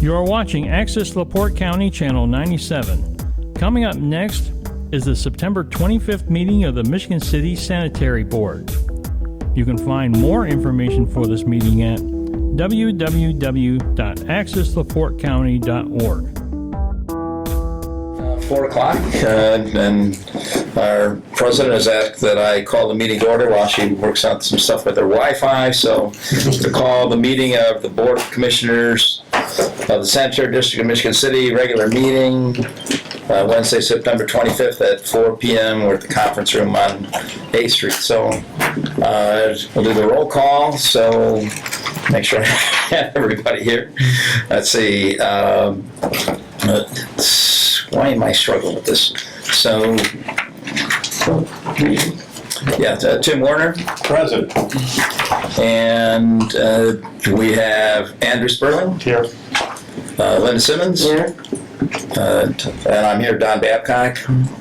You are watching Access LaPorte County Channel 97. Coming up next is the September 25th meeting of the Michigan City Sanitary Board. You can find more information for this meeting at www.accesslaportecounty.org. 4 o'clock, and our president has asked that I call the meeting to order while she works out some stuff with her Wi-Fi. So to call the meeting of the Board of Commissioners of the Sanitary District of Michigan City, regular meeting, Wednesday, September 25th at 4 p.m. We're at the conference room on 8th Street. So we'll do the roll call. So make sure I have everybody here. Let's see. Why am I struggling with this? So, yeah, Tim Warner. Present. And we have Andrew Sperling. Here. Linda Simmons. Here. And I'm here, Don Babcock.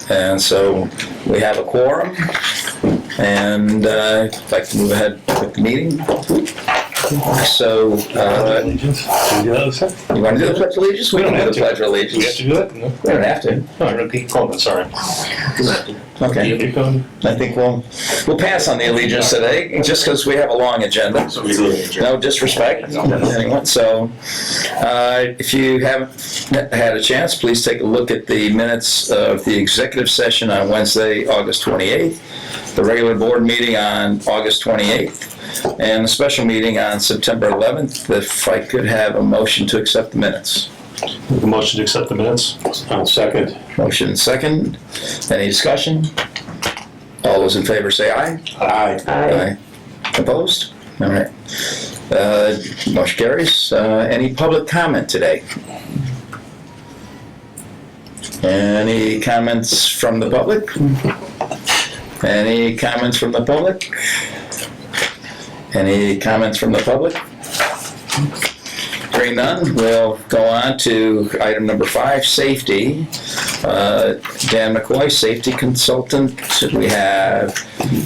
And so we have a quorum. And I'd like to move ahead with the meeting. So, you want to do the Pledge of Allegiance? We don't have to. The Pledge of Allegiance. We have to do it? No. We don't have to. No, I'm going to keep going, sorry. Okay. I think we'll pass on the allegiance today, just because we have a long agenda. No disrespect. Anyone. So, if you haven't had a chance, please take a look at the minutes of the executive session on Wednesday, August 28th, the regular board meeting on August 28th, and the special meeting on September 11th. If I could have a motion to accept the minutes. The motion to accept the minutes. I'll second. Motion and second. Any discussion? All those in favor say aye. Aye. Aye. Opposed? All right. Motion carries. Any public comment today? Any comments from the public? Any comments from the public? Any comments from the public? Hearing none, we'll go on to item number 5, safety. Dan McCoy, safety consultant. We have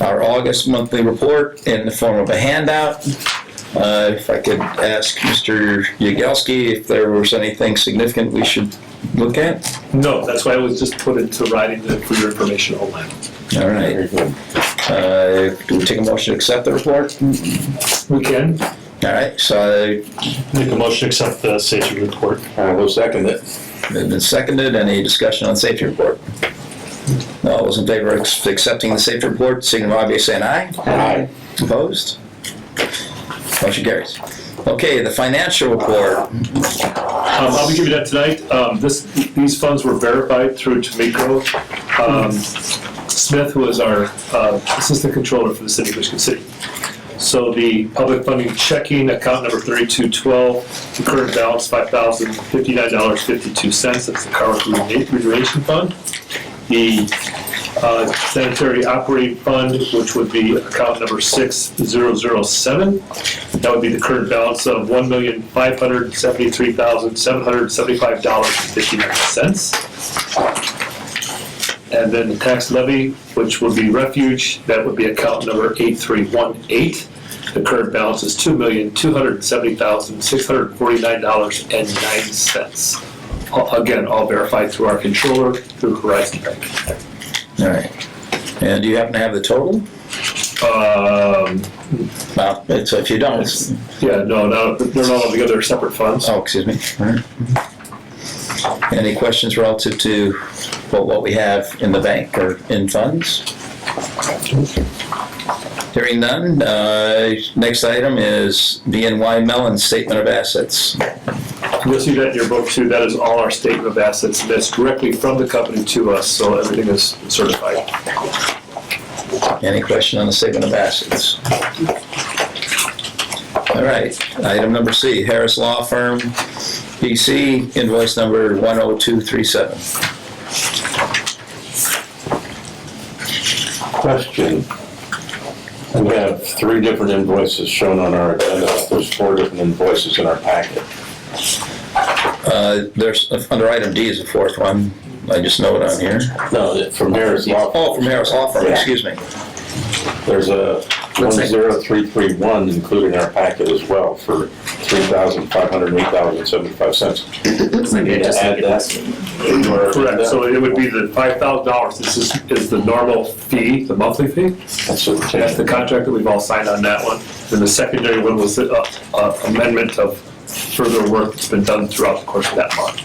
our August monthly report in the form of a handout. If I could ask Mr. Yagelski if there was anything significant we should look at? No, that's why it was just put into writing for your information only. All right. Do we take a motion to accept the report? We can. All right, so Make a motion to accept the safety report. I will second it. It's been seconded. Any discussion on the safety report? All those in favor of accepting the safety report, signify by saying aye. Aye. Opposed? Motion carries. Okay, the financial report. I'll be giving that tonight. These funds were verified through Tomiko Smith, who is our assistant controller for the city of Michigan City. So the public funding checking account number 3212, the current balance $5,059.52. That's the car remuneration fund. The sanitary operating fund, which would be account number 6007. That would be the current balance of $1,573,775.59. And then the tax levy, which would be refuge, that would be account number 8318. The current balance is $2,270,649.09. Again, all verified through our controller, through Horizon Bank. All right. And do you happen to have the total? Well, so if you don't, it's... Yeah, no, they're not all together, they're separate funds. Oh, excuse me. All right. Any questions relative to what we have in the bank or in funds? Hearing none, next item is BNY Mellon Statement of Assets. You'll see that in your book too. That is all our statement of assets. That's directly from the company to us, so everything is certified. Any question on the Statement of Assets? All right, item number C, Harris Law Firm, PC, invoice number 10237. Question. We have 3 different invoices shown on our agenda. There's 4 different invoices in our packet. There's, under item D is the 4th one. I just know it on here. No, from Harris Law Firm. Oh, from Harris Law Firm, excuse me. There's a 10331 included in our packet as well for $3,508.75. Looks like I just Add that. Correct, so it would be the $5,000, this is the normal fee, the monthly fee. That's what we're That's the contract that we've all signed on that one. Then the secondary one was the amendment of further work that's been done throughout the course of that month.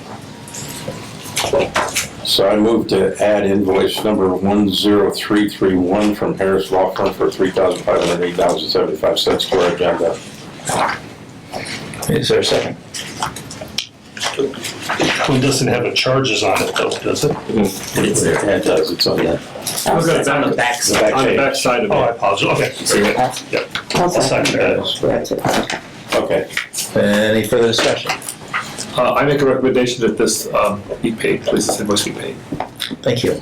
So I move to add invoice number 10331 from Harris Law Firm for $3,508.75 to our agenda. Is there a second? It doesn't have the charges on it though, does it? It's there. Yeah, it does, it's on that. It's on the back The back side. On the page. back side of Oh, I it. apologize, okay. See it? I'll second that. Okay. Any further discussion? I make a recommendation that this be paid, please, this invoice be paid. Thank you.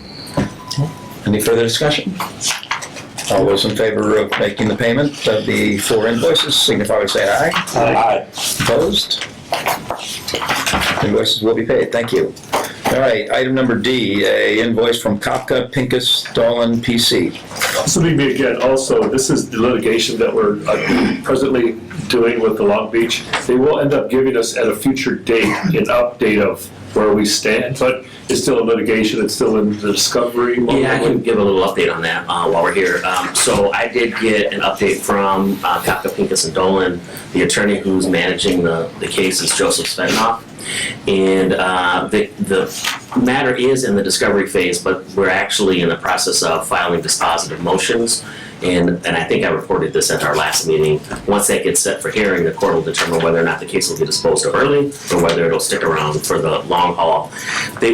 Any further discussion? All those in favor of making the payment of the 4 invoices signify by saying aye. Aye. Opposed? Invoices will be paid, thank you. All right, item number D, a invoice from Kopka, Pincus, Dolan, PC. So me again, also, this is the litigation that we're presently doing with the Long Beach. They will end up giving us at a future date an update of where we stand, but it's still a litigation, it's still in the discovery mode. Yeah, I can give a little update on that while we're here. So I did get an update from Kafka, Pincus, and Dolan. The attorney who's managing the case is Joseph Svetnoff. And the matter is in the discovery phase, but we're actually in the process of filing dispositive motions. And I think I reported this at our last meeting. Once that gets set for hearing, the court will determine whether or not the case will be disposed of early or whether it'll stick around for the long haul.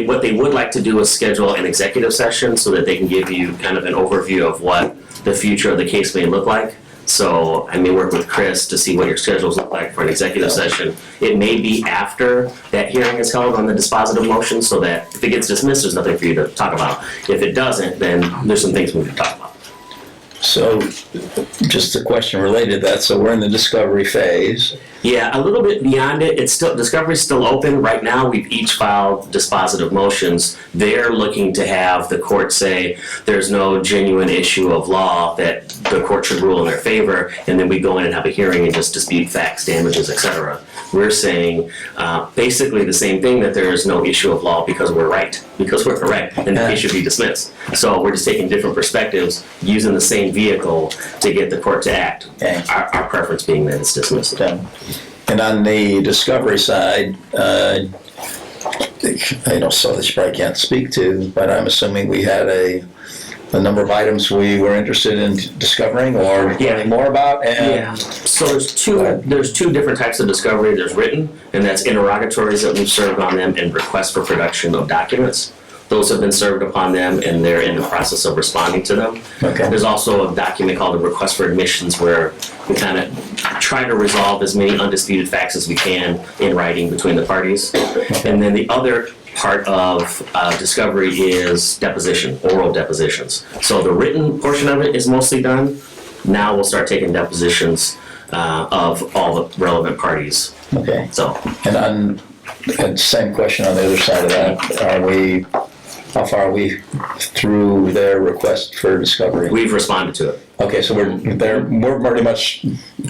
What they would like to do is schedule an executive session so that they can give you kind of an overview of what the future of the case may look like. So I may work with Chris to see what your schedules look like for an executive session. It may be after that hearing is held on the dispositive motion so that if it gets dismissed, there's nothing for you to talk about. If it doesn't, then there's some things we can talk about. So, just a question related to that, so we're in the discovery phase. Yeah, a little bit beyond it. It's still, discovery's still open. Right now, we've each filed dispositive motions. They're looking to have the court say there's no genuine issue of law that the court should rule in their favor, and then we go in and have a hearing and just dispute facts, damages, etc. We're saying basically the same thing, that there is no issue of law because we're right, because we're correct, and the case should be dismissed. So we're just taking different perspectives, using the same vehicle to get the court to act. Okay. Our preference being that it's dismissed. And on the discovery side, I know so that you probably can't speak to, but I'm assuming we had a number of items we were interested in discovering or learning more about. And Yeah, so there's two different types of discovery. There's written, and that's interrogatories that we've served on them and requests for production of documents. Those have been served upon them, and they're in the process of responding to them. Okay. There's also a document called a request for admissions where we kind of try to resolve as many undisputed facts as we can in writing between the parties. And then the other part of discovery is deposition, oral depositions. So the written portion of it is mostly done. Now we'll start taking depositions of all the relevant parties. Okay. So And same question on the other side of that. How far are we through their request for discovery? we've responded to it. Okay, so we're pretty much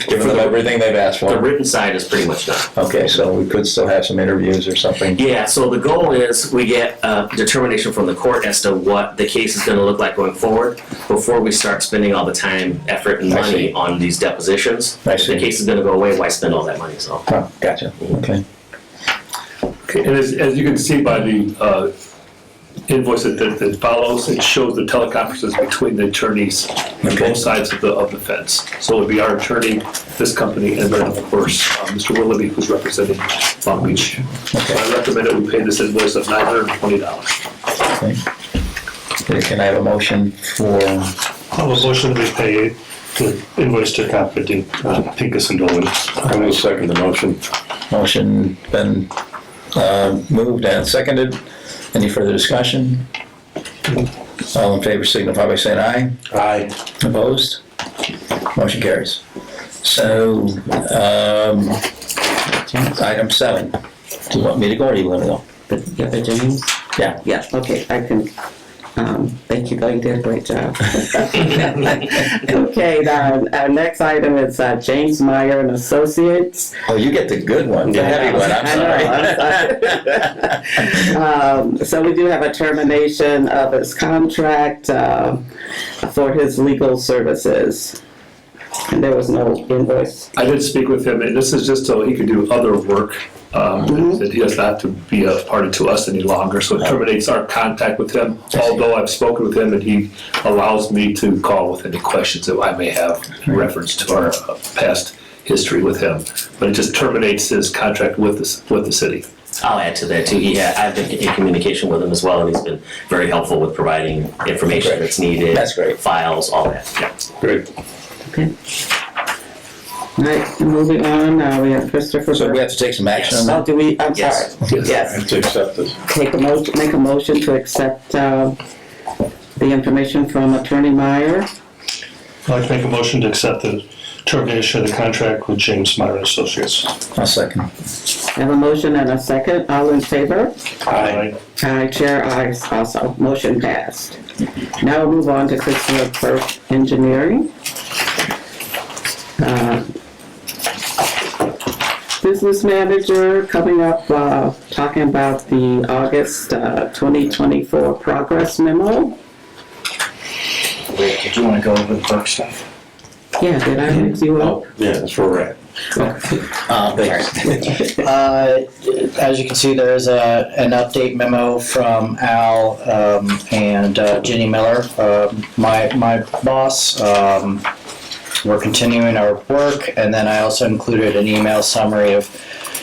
giving them everything they've asked The for. written side is pretty much done. Okay, so we could still have some interviews or something. Yeah, so the goal is we get a determination from the court as to what the case is going to look like going forward before we start spending all the time, effort, and I money see. on these depositions. I If see. the case is going to go away, why spend all that money? So. Oh, gotcha, okay. Okay, and as you can see by the invoice that follows, it shows the teleconferences between the attorneys on Okay. both sides of the fence. So it would be our attorney, this company, and then, of course, Mr. Willoughby, who's representing Long Beach. So I recommend that we pay this invoice of $920. Okay. Can I have a motion for, I'll have a motion to pay the invoice to Kafka, Pincus, and Dolan. I will second the motion. motion been moved and seconded? Any further discussion? All in favor signify by saying aye. Aye. Opposed? Motion carries. So, item 7. Do you want me to go or do you want to go? Yeah, the Jennings? Yeah. Yeah, okay, I can Thank you, Glenn, did a great job. Okay, our next item is James Meyer and Associates. Oh, you get the good one, the heavy one, I'm sorry. So we do have a termination of his contract for his legal services. And there was no invoice. I did speak with him, and this is just so he could do other work. That he does not have to be a party to us any longer, so it terminates our contact with him. Although I've spoken with him, and he allows me to call with any questions that I may have in reference to our past history with him. But it just terminates his contract with the city. I'll add to that too. I've been in communication with him as well, and he's been very helpful with providing information that's needed. That's great. Files, all that. Yeah. Great. Okay. All right, moving on, we have Christopher. So we have to take some action on that? Oh, do we, I'm sorry. Yes. Yes. To accept this. Make a motion to accept the information from Attorney Meyer. I'd like to make a motion to accept the termination of the contract with James Meyer and Associates. I'll second. I have a motion and a second. All in favor? Aye. Aye, chair, aye also. Motion passed. Now we'll move on to Christopher Engineering. Business manager coming up, talking about the August 2024 progress memo. Did you want to go over the book stuff? Yeah, did I mix you up? Yeah, that's where we're at. Thanks. As you can see, there is an update memo from Al and Jenny Miller, my boss. We're continuing our work, and then I also included an email summary of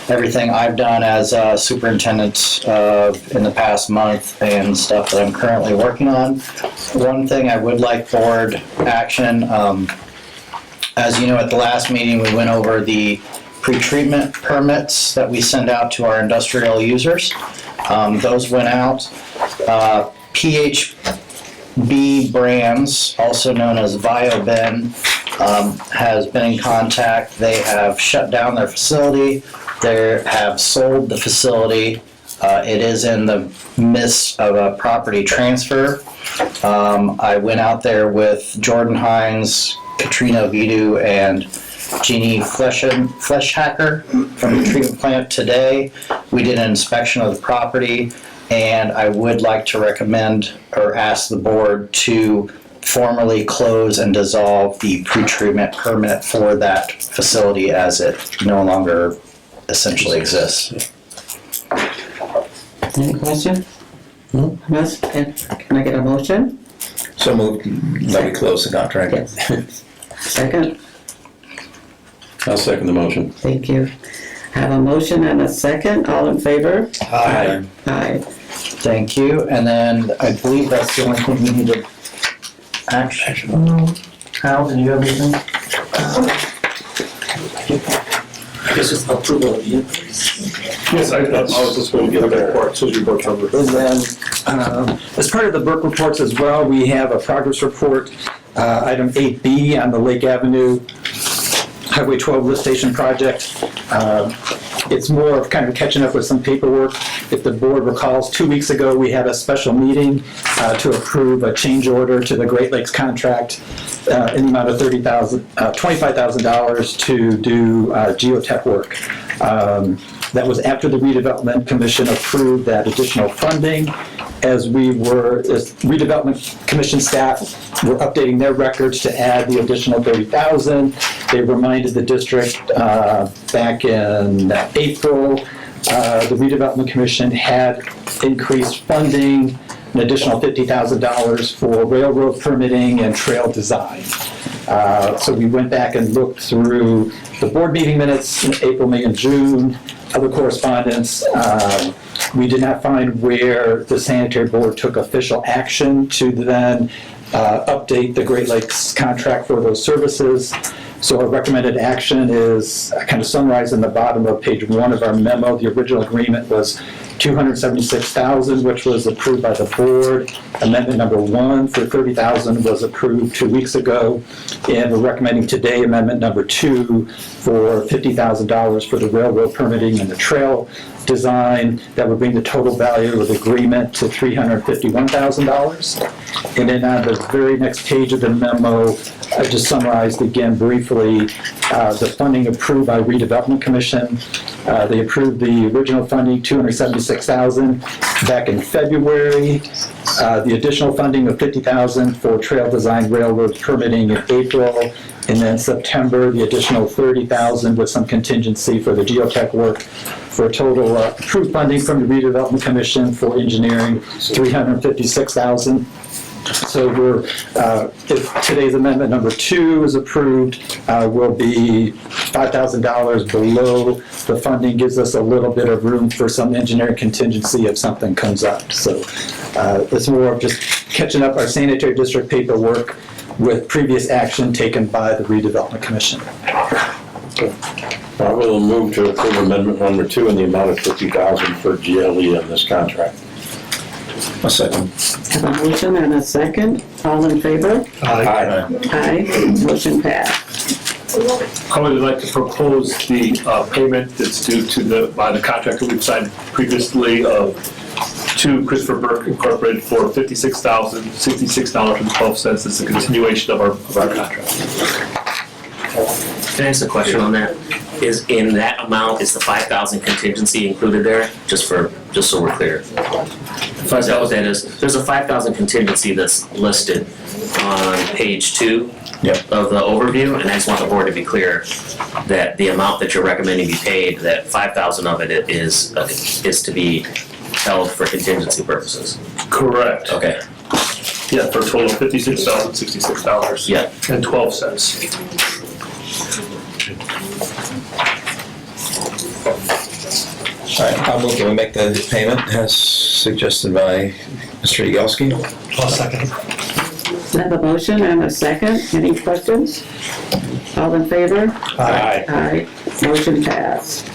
everything I've done as superintendent in the past month and stuff that I'm currently working on. One thing I would like board action, as you know, at the last meeting, we went over the pretreatment permits that we send out to our industrial users. Those went out. PHB Brands, also known as VioBen, has been in contact. They have shut down their facility. They have sold the facility. It is in the midst of a property transfer. I went out there with Jordan Hines, Katrina Vidu, and Jeannie Fleshhacker from the treatment plant today. We did an inspection of the property, and I would like to recommend or ask the board to formally close and dissolve the pretreatment permit for that facility as it no longer essentially exists. Any question? Yes, can I get a motion? So moved, let me close the contract. Yes. Second? I'll second the motion. Thank you. Have a motion and a second. All in favor? Aye. Aye. Thank you. And then I believe that's the only thing we need to action. Al, do you have anything? This is approval of you. Yes, I was just going to get the report, so you report covered. And then, as part of the Burke reports as well, we have a progress report, item 8B on the Lake Avenue Highway 12 lift station project. It's more of kind of catching up with some paperwork. If the board recalls, 2 weeks ago, we had a special meeting to approve a change order to the Great Lakes contract in the amount of $25,000 to do geotech work. That was after the redevelopment commission approved that additional funding. As redevelopment commission staff were updating their records to add the additional $30,000. They reminded the district back in April, the redevelopment commission had increased funding, an additional $50,000 for railroad permitting and trail design. So we went back and looked through the board meeting minutes in April, May, and June, other correspondence. We did not find where the sanitary board took official action to then update the Great Lakes contract for those services. So our recommended action is kind of summarized in the bottom of page 1 of our memo. The original agreement was $276,000, which was approved by the board. Amendment number 1 for $30,000 was approved 2 weeks ago. And we're recommending today amendment number 2 for $50,000 for the railroad permitting and the trail design. That would bring the total value of the agreement to $351,000. And then on the very next page of the memo, I just summarized again briefly the funding approved by Redevelopment Commission. They approved the original funding, $276,000 back in February. The additional funding of $50,000 for trail design railroad permitting in April. And then September, the additional $30,000 with some contingency for the geotech work, for a total approved funding from the Redevelopment Commission for engineering, $356,000. So we're, if today's amendment number 2 is approved, will be $5,000 below the funding, gives us a little bit of room for some engineering contingency if something comes up. So it's more of just catching up our sanitary district paperwork with previous action taken by the Redevelopment Commission. I will move to approve amendment number 2 in the amount of $50,000 for GLE on this contract. A second. Have a motion and a second. All in favor? Aye. Aye. Motion passed. I would like to propose the payment that's due to by the contract that we've signed previously to Christopher Burke Incorporated for $56,066.12. It's a continuation of our contract. Can I ask a question on that? Is in that amount, is the 5,000 contingency included there? Just so we're clear. Is that what that is? There's a 5,000 contingency that's listed on page 2 of the overview, and I just want the board to be clear that the amount that you're recommending be paid, that 5,000 of it is to be held for contingency purposes. Correct. Okay. Yeah, for a total of $56,066. Yeah. And 12 cents. All right, I'll move to make the payment as suggested by Mr. Yagowski. I'll second. I have a motion and a second. Any questions? All in favor? Aye. Aye. Motion passed.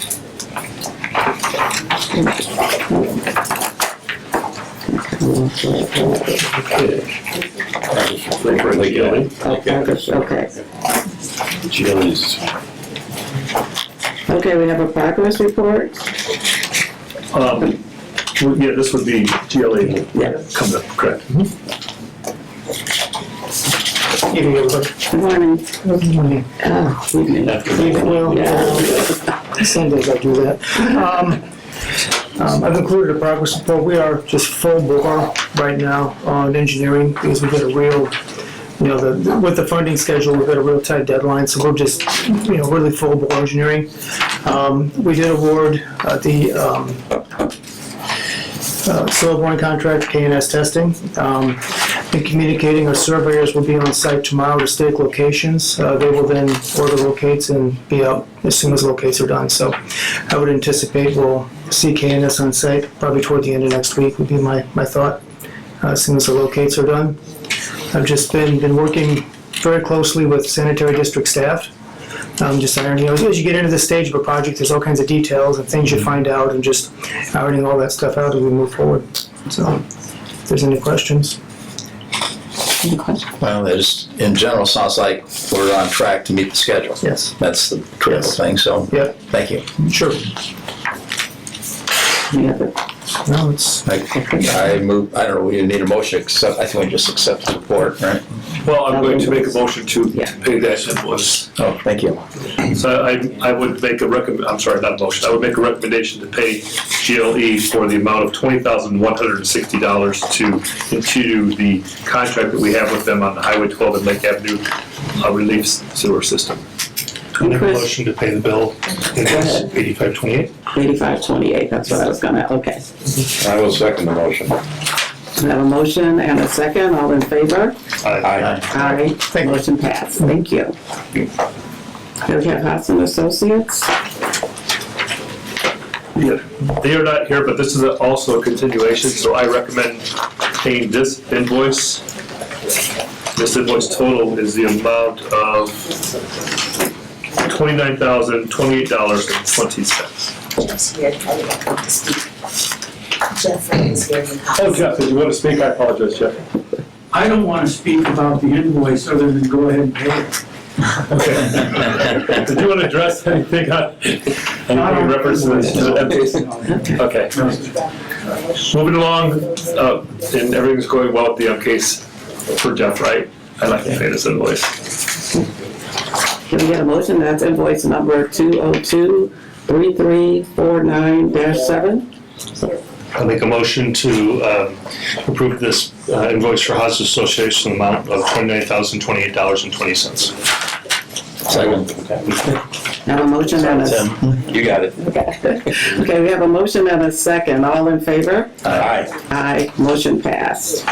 Okay. GLE's. Okay, we have a progress report. Yeah, this would be GLE Yeah. coming up, correct. Good morning. Oh, evening. Well, Yeah. Sundays I do that. I've included a progress report. We are just full bore right now on engineering because we've got a real, with the funding schedule, we've got a real tight deadline. So we're just, really full bore engineering. We did award the soil boring contract, K&S testing. Been communicating, our surveyors will be on site tomorrow to stake locations. They will then order locates and be out as soon as locates are done. So I would anticipate we'll see K&S on site probably toward the end of next week would be my thought, as soon as the locates are done. I've just been working very closely with sanitary district staff. Just ironing, as you get into this stage of a project, there's all kinds of details and things you find out, and just ironing all that stuff out as we move forward. So, if there's any questions. Any questions? Well, it just, in general, sounds like we're on track to meet the schedule. Yes. That's the critical thing, so, Yeah. thank you. Sure. Any other? No, it's. I move, I don't know, we need a motion, except, I think we just accept the report, right? Well, I'm going to make a motion to Yeah. pay that invoice. Oh, thank you. So I would make a I'm sorry, not a motion, I would make a recommendation to pay GLE for the amount of $20,160 to continue the contract that we have with them on the Highway 12 and Lake Avenue relief sewer system. I make a motion to pay the bill in ahead. 8528. 8528, that's what I was gonna, okay. I will second the motion. We have a motion and a second. All in favor? Aye. Aye. Motion passed. Thank you. Do we have Hudson Associates? Yeah, they are not here, but this is also a continuation, so I recommend paying this invoice. This invoice total is the amount of $29,028.20. Jeffrey is here. Oh, Jeff, did you want to speak? I apologize, Jeff. I don't want to speak about the invoice other than go ahead and pay it. Okay. Did you want to address anything in reference to this? Okay. Moving along, and everything's going well with the case for Jeff, right? I'd like to pay this invoice. Can we get a motion? That's invoice number 202-3349-7. I'll make a motion to approve this invoice for Hospice Association in the amount of $29,028.20. Second. Have a motion and a... You got it. Okay, we have a motion and a second. All in favor? Aye. Aye, motion passed.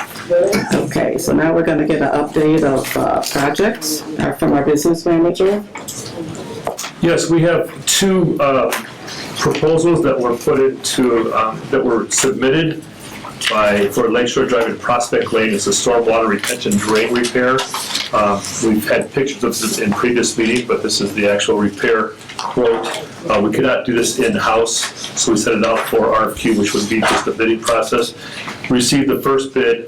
Okay, so now we're gonna get an update of projects from our business manager. Yes, we have two proposals that were put into, that were submitted for Lakeshore Drive and Prospect Lane. It's a stormwater retention drain repair. We've had pictures of this in previous meetings, but this is the actual repair quote. We could not do this in-house, so we sent it out for RFQ, which would be just the bidding process. Received the first bid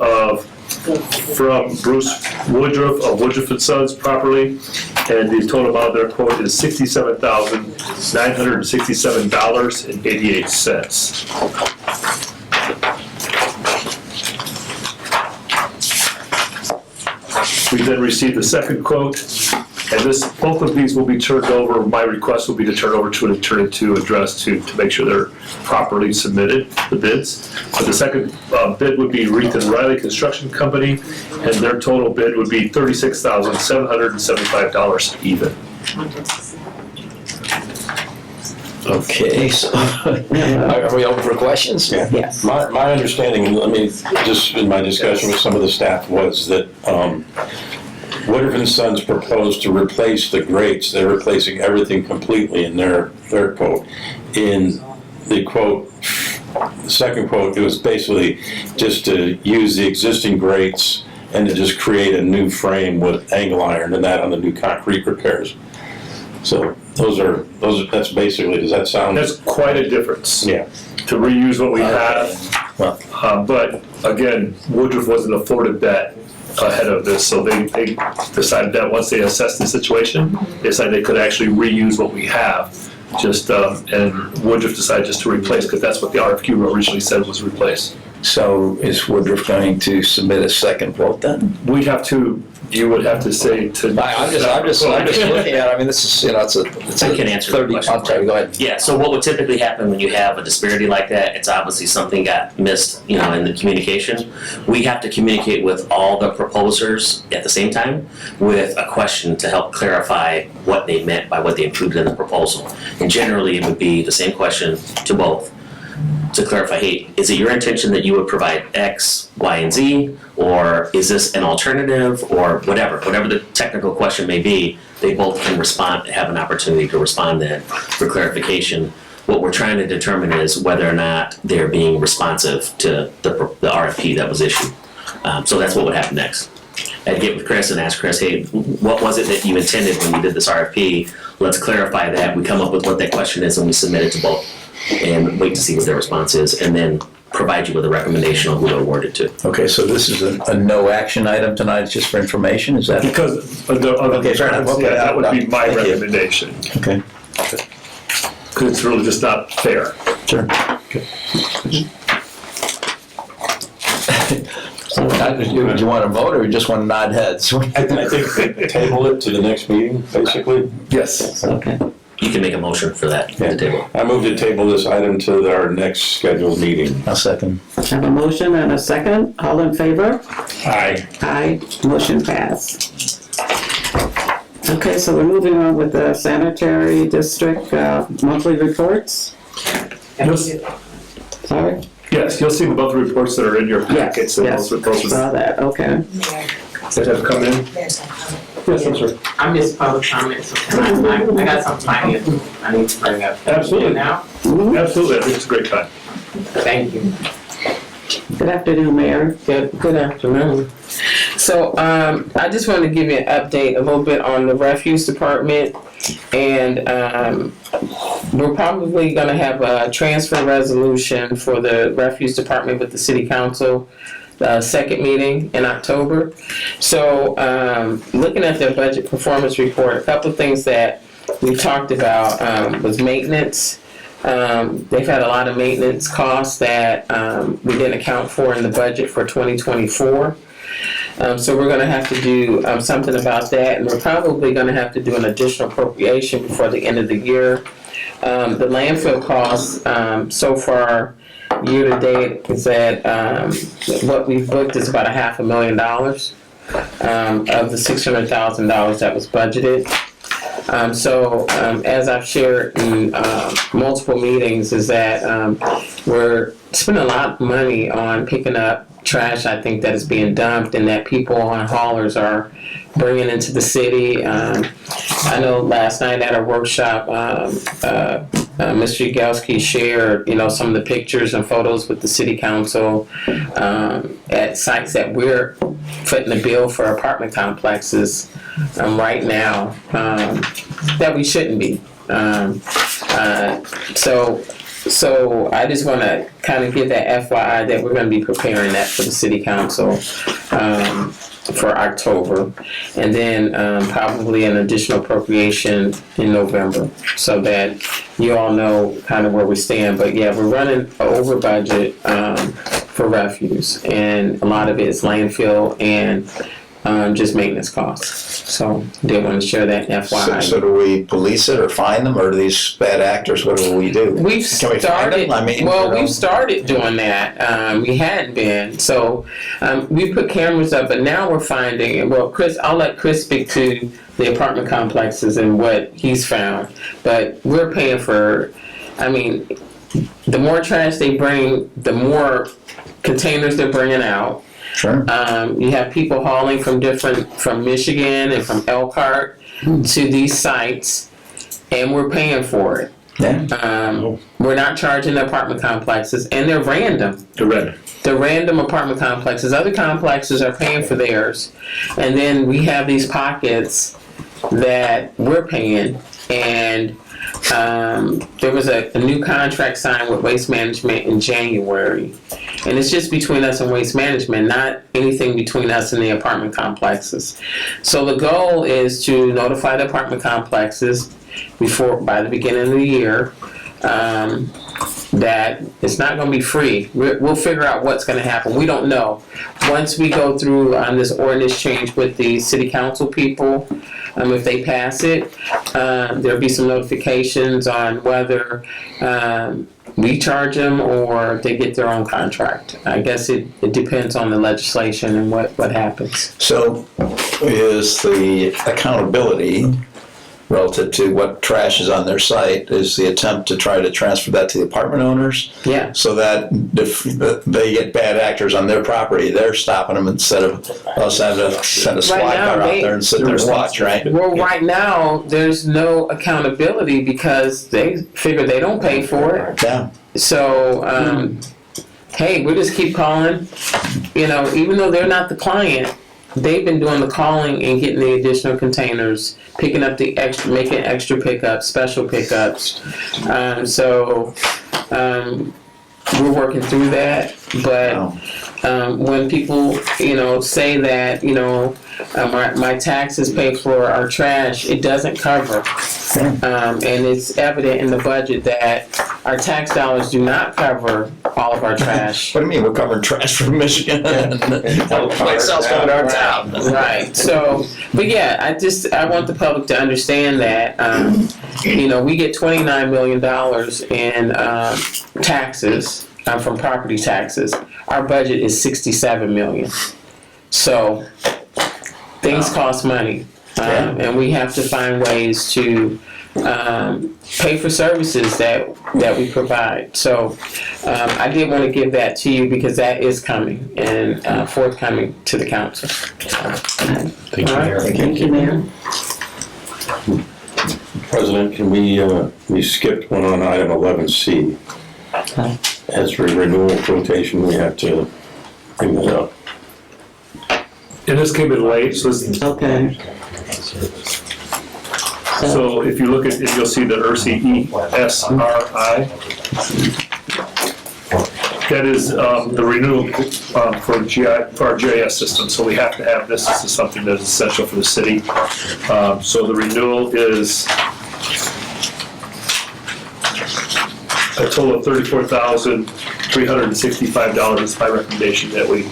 from Bruce Woodruff of Woodruff & Sons properly, and the total amount of their quote is $67,967.88. We then received the second quote, and both of these will be turned over. My request will be to turn over to an attorney to address to make sure they're properly submitted, the bids. But the second bid would be Reith and Riley Construction Company, and their total bid would be $36,775 even. Okay, so are we open for questions? Yeah. Yes. My understanding, and let me, just in my discussion with some of the staff, was that Woodruff & Sons proposed to replace the grates. They're replacing everything completely in their quote. In the quote, the second quote, it was basically just to use the existing grates and to just create a new frame with angle iron and that on the new concrete repairs. So that's basically, does that sound? That's quite a difference. Yeah. To reuse what we have. But again, Woodruff wasn't afforded that ahead of this, so they decided that once they assessed the situation, they decided they could actually reuse what we have. And Woodruff decided just to replace, because that's what the RFQ originally said was replace. So is Woodruff going to submit a second quote then? You would have to say to. I'm just looking at it. I mean, this is, it's a I can answer the 30, question. I'm sorry, go ahead. Yeah, so what would typically happen when you have a disparity like that, it's obviously something got missed, in the communication. We have to communicate with all the proposers at the same time with a question to help clarify what they meant by what they included in the proposal. And generally, it would be the same question to both, to clarify, hey, is it your intention that you would provide X, Y, and Z, or is this an alternative, or whatever the technical question may be, they both can respond, have an opportunity to respond then for clarification. What we're trying to determine is whether or not they're being responsive to the RFP that was issued. So that's what would happen next. I'd get with Chris and ask Chris, hey, what was it that you intended when you did this RFP? Let's clarify that. We come up with what that question is and we submit it to both and wait to see what their response is, and then provide you with a recommendation on who to award it to. Okay, so this is a no action item tonight, it's just for information, is that? Because of the Okay, fair enough. Okay, yeah, that would be my thank you. recommendation. Okay. Because it's really just not fair. Sure. Do you want to vote or you just want to nod heads? I think they table it to the next meeting, basically. Yes. Okay. You can make a motion for that at the table. I move to table this item to our next scheduled meeting. I'll second. Have a motion and a second. All in favor? Aye. Aye, motion passed. Okay, so we're moving on with the sanitary district monthly reports. Sorry? Yes, you'll see the monthly reports that are in your packets. And Yes, those reports saw that, okay. that have come in. Yes, I'm sorry. I missed public comments, so can I got something I need to bring up. Absolutely. Now, Absolutely, I think it's a great time. thank you. Good afternoon, Mayor. Good afternoon. So I just wanted to give you an update a little bit on the refuse department and we're probably gonna have a transfer resolution for the refuse department with the city council, second meeting in October. So, looking at their budget performance report, a couple of things that we talked about, was maintenance. They've had a lot of maintenance costs that, we didn't account for in the budget for 2024. So we're gonna have to do, something about that, and we're probably gonna have to do an additional appropriation before the end of the year. The landfill costs, so far, year to date, is at, what we've booked is about $500,000, of the $600,000 that was budgeted. As I've shared in, multiple meetings, is that, we're spending a lot of money on picking up trash, I think, that is being dumped and that people on haulers are bringing into the city. I know last night at our workshop, Mr. Yagowski shared, some of the pictures and photos with the city council, at sites that we're footing the bill for apartment complexes, right now, that we shouldn't be. So I just want to kind of give that FYI that we're going to be preparing that for the city council, for October, and then, probably an additional appropriation in November, so that you all know kind of where we stand. But yeah, we're running over budget, for refuse, and a lot of it is landfill and, just maintenance costs. So did want to share that FYI. So do we police it or fine them, or do these bad actors, what do we do? We've Can we find started. them? I mean, We've started doing that. We hadn't been. So we put cameras up, but now we're finding. Well, Chris, I'll let Chris speak to the apartment complexes and what he's found. But we're paying for. I mean, the more trash they bring, the more containers they're bringing out. Sure. You have people hauling from Michigan and from Elkhart to these sites, and we're paying for it. Yeah. We're not charging the apartment complexes, and they're random. They're random apartment complexes. Other complexes are paying for theirs, and then we have these pockets that we're paying. And there was a new contract signed with Waste Management in January. And it's just between us and Waste Management, not anything between us and the apartment complexes. So the goal is to notify the apartment complexes by the beginning of the year, that it's not going to be free. We'll figure out what's going to happen. We don't know. Once we go through this ordinance change with the city council people, if they pass it, there'll be some notifications on whether we charge them or they get their own contract. I guess it depends on the legislation and what happens. So is the accountability relative to what trash is on their site is the attempt to try to transfer that to the apartment owners? Yeah. So that if they get bad actors on their property, they're stopping them instead of us having to send a SWAT car out there and sit there and watch, right? Well, right now, there's no accountability because they figure they don't pay for it. Yeah. So, hey, we just keep calling. Even though they're not the client, they've been doing the calling and getting the additional containers, picking up the extra, making extra pickups, special pickups. We're working through that. But when people, say that, my taxes pay for our trash, it doesn't cover. And it's evident in the budget that our tax dollars do not cover all of our trash. What do you mean? We're covering trash from Michigan and place else coming to our town. Right. So, but yeah, I want the public to understand that, we get $29 million in taxes from property taxes. Our budget is $67 million. So things cost money, and we have to find ways to pay for services that we provide. So I did want to give that to you because that is coming and forthcoming to the council. Thank you, Mayor. Thank you, Mayor. President, can we skipped one on item 11C. As for renewal quotation, we have to bring that up. And this came in late, so this is Okay. So if you look at, if you'll see the ESRI, that is the renewal for our GIS system. So we have to have this. This is something that is essential for the city. So the renewal is a total of $34,365. It's my recommendation that we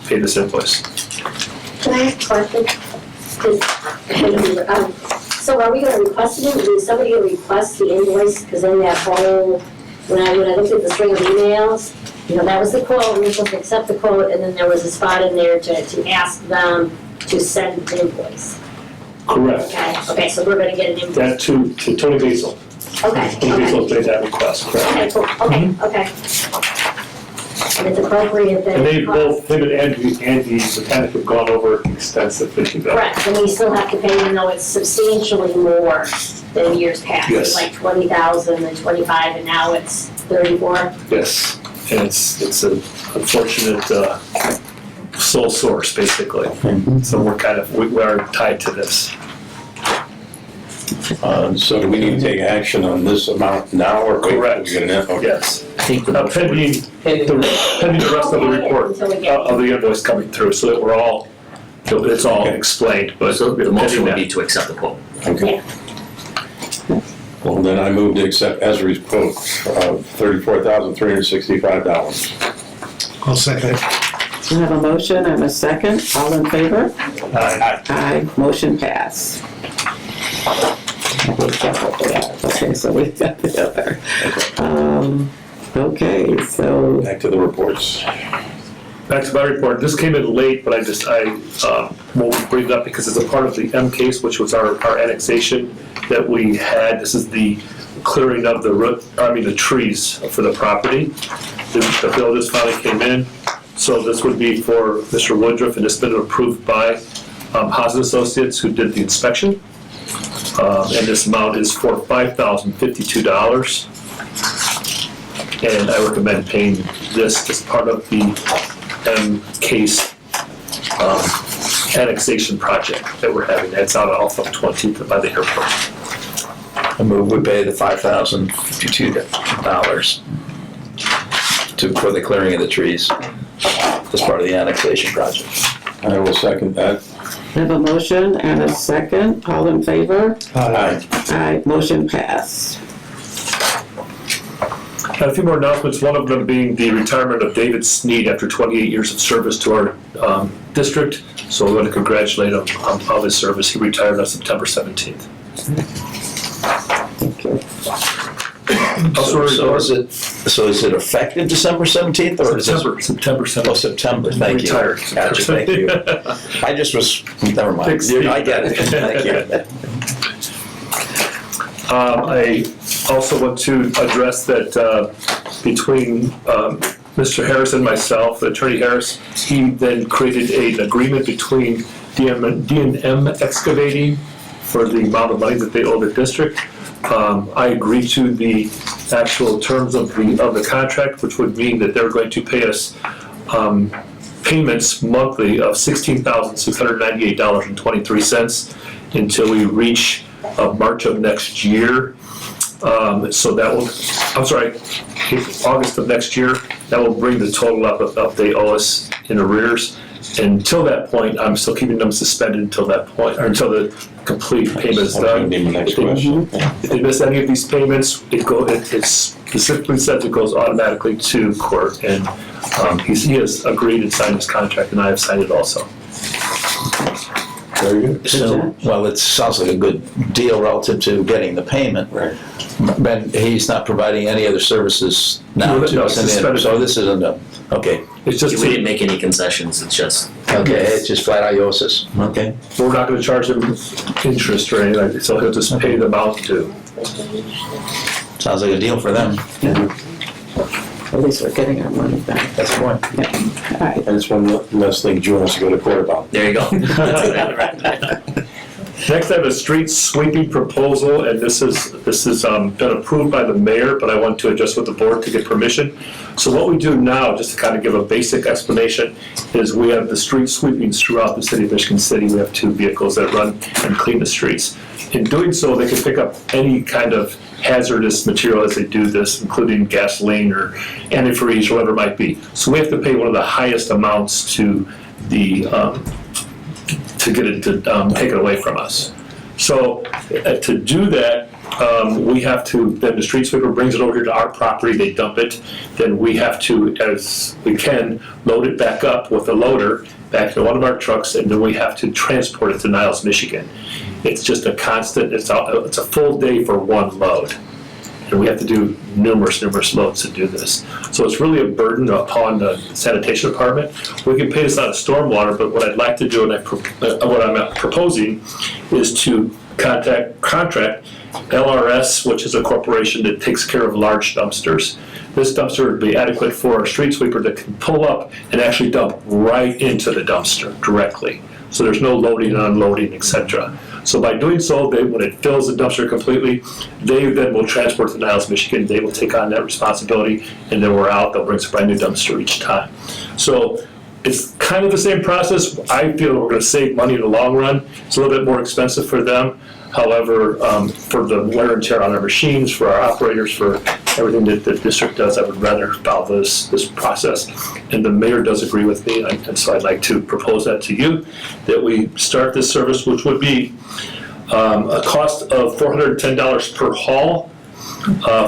pay this invoice. Can I ask a question? So are we gonna request it? Is somebody gonna request the invoice? Because then that whole, when I looked at the string of emails, you know, that was the quote, we were supposed to accept the quote, and then there was a spot in there to ask them to send an invoice. Correct. Okay, so we're gonna get an invoice. That to Tony Basil. Okay, Tony Basil okay. made that request, correct? Okay, cool, okay. And it's appropriate that. And they it both, costs- him and Andy, the mechanic, have gone over extensively. Correct, and we still have to pay, even though it's substantially more than years past. Yes. It's like 20,000 and 25, and now it's 34. Yes, and it's an unfortunate sole source, basically. So we're we are tied to this. So do we need to take action on this amount now or wait? Correct. till we get an- okay. Yes. Pending the rest of the report of the invoice coming through, so that we're all, it's all explained, but. So the motion would be pending to accept the quote. Okay. Well, then I move to accept Esri's quote of $34,365. I'll second it. I have a motion and a second. All in favor? Aye. Aye. Motion passed. Okay, so we've got the other. Okay, so Back to the reports. Back to my report. This came in late, but I won't bring it up because it's a part of the M case, which was our annexation that we had. This is the clearing of the trees for the property. The bill just finally came in. So this would be for Mr. Woodruff, and it's been approved by Haas Associates, who did the inspection. And this amount is for $5,052. And I recommend paying this as part of the M case annexation project that we're having. That's out off of 20th by the airport. I move we pay the $5,052 for the clearing of the trees as part of the annexation project. I will second that. I have a motion and a second. All in favor? Aye. Aye. Motion passed. And a few more announcements, one of them being the retirement of David Sneed after 28 years of service to our district. So we want to congratulate him on all his service. He retired on September 17th. Thank you. So is it effective December 17th or is it? September 17th. Oh, September, thank you. Retired. Gotcha, thank you. I just was, never mind. Big Steve. I get it, thank you. I also want to address that between Mr. Harris and myself, Attorney Harris, he then created an agreement between D&M Excavating for the amount of money that they owe the district. I agreed to the actual terms of the contract, which would mean that they're going to pay us payments monthly of $16,698.23 until we reach March of next year. So that will, August of next year, that will bring the total up of they owe us in arrears. Until that point, I'm still keeping them suspended until that point, or until the complete payment is done. Next question. If they miss any of these payments, it specifically says it goes automatically to court, and he has agreed and signed his contract, and I have signed it also. Very good. So, well, it sounds like a good deal relative to getting the payment. Right. But he's not providing any other services now No, to no, us, it's suspended. so this isn't a, okay. It's just, We didn't make any concessions, it's just, Okay, it's just flat out Yosis, okay. we're not gonna charge him interest or anything, like that, so he'll just pay the amount due. Sounds like a deal for them. At least we're getting our money back. That's the point. Yeah. All right. And it's one less thing June has to go to court about. there you go. That's exactly right. Next, I have a street sweeping proposal, and this has been approved by the mayor, but I want to adjust with the board to get permission. So what we do now, just to kind of give a basic explanation, is we have the street sweepings throughout the city of Michigan City. We have 2 vehicles that run and clean the streets. In doing so, they can pick up any kind of hazardous material as they do this, including gasoline or antifreeze or whatever it might be. So we have to pay one of the highest amounts to the to get it to take it away from us. So to do that, we have to, then the street sweeper brings it over here to our property, they dump it, then we have to, as we can, load it back up with a loader back to one of our trucks, and then we have to transport it to Niles, Michigan. It's just a constant, it's a full day for one load. And we have to do numerous loads to do this. So it's really a burden upon the sanitation department. We can pay this out of stormwater, but what I'd like to do, and what I'm proposing, is to contract LRS, which is a corporation that takes care of large dumpsters. This dumpster would be adequate for a street sweeper that can pull up and actually dump right into the dumpster directly. So there's no loading and unloading, etc. So by doing so, when it fills the dumpster completely, they then will transport to Niles, Michigan. They will take on that responsibility, and then we're out. They'll bring us a brand new dumpster each time. So it's kind of the same process. I feel we're going to save money in the long run. It's a little bit more expensive for them. However, for the wear and tear on our machines, for our operators, for everything that the district does, I would rather follow this process. And the mayor does agree with me, and so I'd like to propose that to you, that we start this service, which would be a cost of $410 per haul,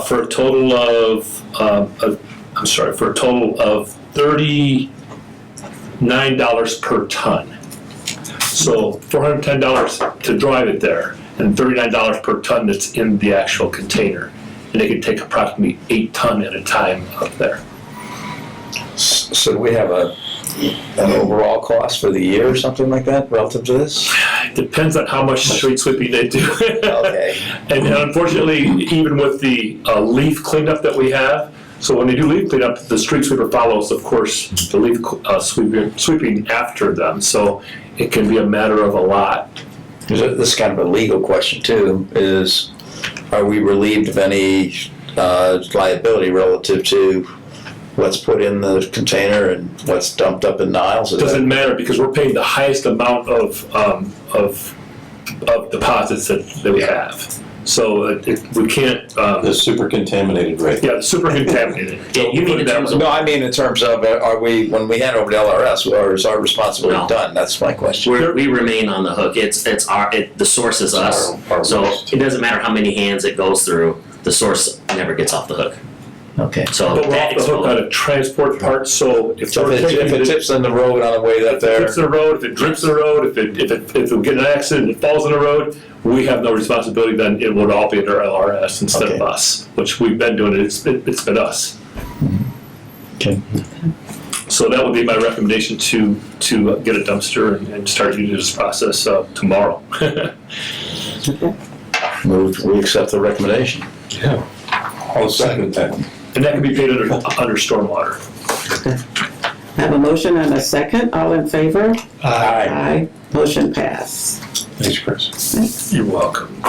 for a total of $39 per ton. So $410 to drive it there, and $39 per ton that's in the actual container. And they can take approximately 8 ton at a time up there. So do we have an overall cost for the year or something like that relative to this? It depends on how much street sweeping they do. Okay. And unfortunately, even with the leaf cleanup that we have, so when they do leaf cleanup, the street sweeper follows, of course, the leaf sweeping after them. So it can be a matter of a lot. This is kind of a legal question too, is are we relieved of any liability relative to what's put in the container and what's dumped up in Niles? It doesn't matter because we're paying the highest amount of deposits that we have. So we can't. The super contaminated rate. Yeah, the super contaminated. Yeah, you mean in terms of? No, I mean in terms of are we, when we hand over to LRS, or is our responsibility No. done? That's my question. We remain on the hook. The source is us. So it doesn't matter how many hands it goes through. The source never gets off the hook. Okay. So But we're that off the hook on a transport part. So if it tips in the road on the way up there, if it tips in the road, if it drips in the road, if we get in an accident, it falls in the road, we have no responsibility. Then it would all be under LRS instead of us, which we've been doing. It's been us. Okay. So that would be my recommendation to get a dumpster and start using this process tomorrow. We accept the recommendation. Yeah. I'll second that. And that can be paid under stormwater. I have a motion and a second. All in favor? Aye. Aye. Motion passed. Thanks, Chris. You're welcome.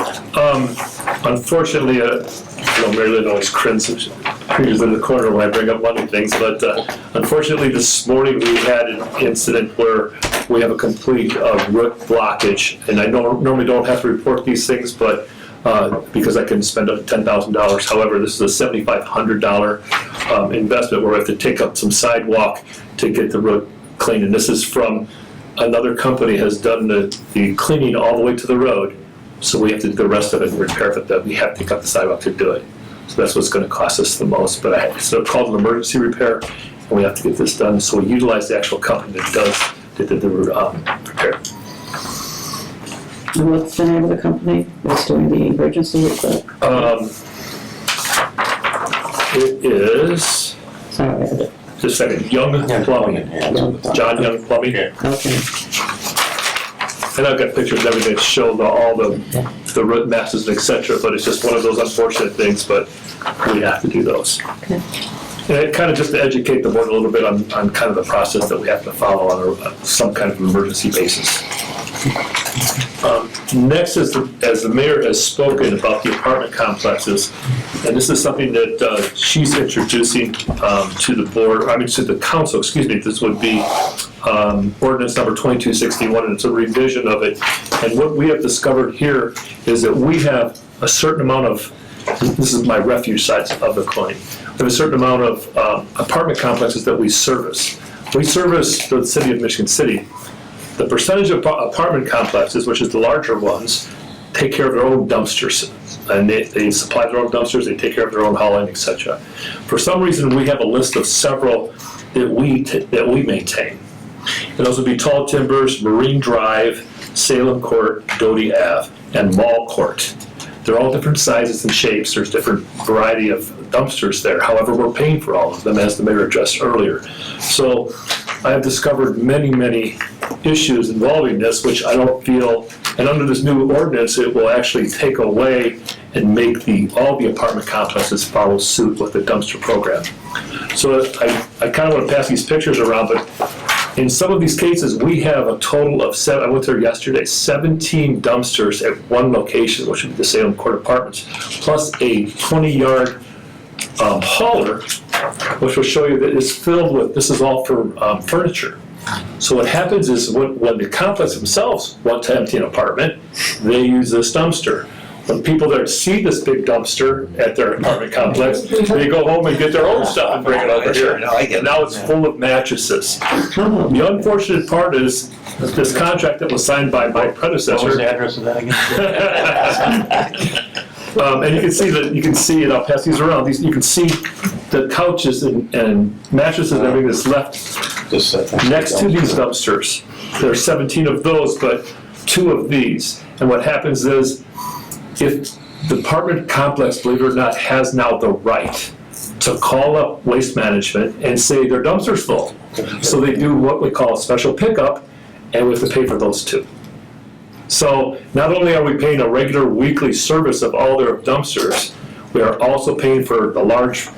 Unfortunately, Mary Lynn always cringes in the corner when I bring up money things, but unfortunately this morning we had an incident where we have a complete root blockage, and I normally don't have to report these things, but because I can spend up to $10,000. However, this is a $7,500 investment where we have to take up some sidewalk to get the road cleaned. And this is from another company has done the cleaning all the way to the road. So we have to do the rest of it and repair it, that we have to take up the sidewalk to do it. So that's what's going to cost us the most. But so it's called an emergency repair, and we have to get this done. So we utilize the actual company that did the repair. And what's the name of the company that's doing the emergency repair? It is, Sorry. just a second, Young Plumbing. John Young Plumbing. Okay. And I've got pictures of everything that show all the root masses and et cetera, but it's just one of those unfortunate things, but we have to do those. Okay. And it kind of just to educate the board a little bit on kind of the process that we have to follow on some kind of emergency basis. Next, as the mayor has spoken about the apartment complexes, and this is something that she's introducing to the board, to the council, excuse me, this would be ordinance number 2261, and it's a revision of it. And what we have discovered here is that we have a certain amount of, this is my refuge side of the coin, we have a certain amount of apartment complexes that we service. We service the city of Michigan City. The percentage of apartment complexes, which is the larger ones, take care of their own dumpsters. And they supply their own dumpsters, they take care of their own hauling, etc. For some reason, we have a list of several that we maintain. And those would be Tall Timbers, Marine Drive, Salem Court, Doty Ave, and Mall Court. They're all different sizes and shapes. There's different variety of dumpsters there. However, we're paying for all of them, as the mayor addressed earlier. So I have discovered many, many issues involving this, which I don't feel, and under this new ordinance, it will actually take away and make all the apartment complexes follow suit with the dumpster program. So I kind of want to pass these pictures around, but in some of these cases, we have a total of I went there yesterday, 17 dumpsters at one location, which would be the Salem Court Apartments, plus a 20-yard hauler, which will show you that it's filled with, this is all for furniture. So what happens is when the complex themselves want to empty an apartment, they use this dumpster. When people there see this big dumpster at their apartment complex, they go home and get their own stuff and bring it over here. And now it's full of mattresses. The unfortunate part is this contract that was signed by my predecessor. What was the address of that again? And you can see, and I'll pass these around, you can see the couches and mattresses and everything that's left next to these dumpsters. There are 17 of those, but 2 of these. And what happens is, if the apartment complex, believe it or not, has now the right to call up Waste Management and say their dumpster's full. So they do what we call a special pickup, and we have to pay for those too. So not only are we paying a regular weekly service of all their dumpsters, we are also paying for the large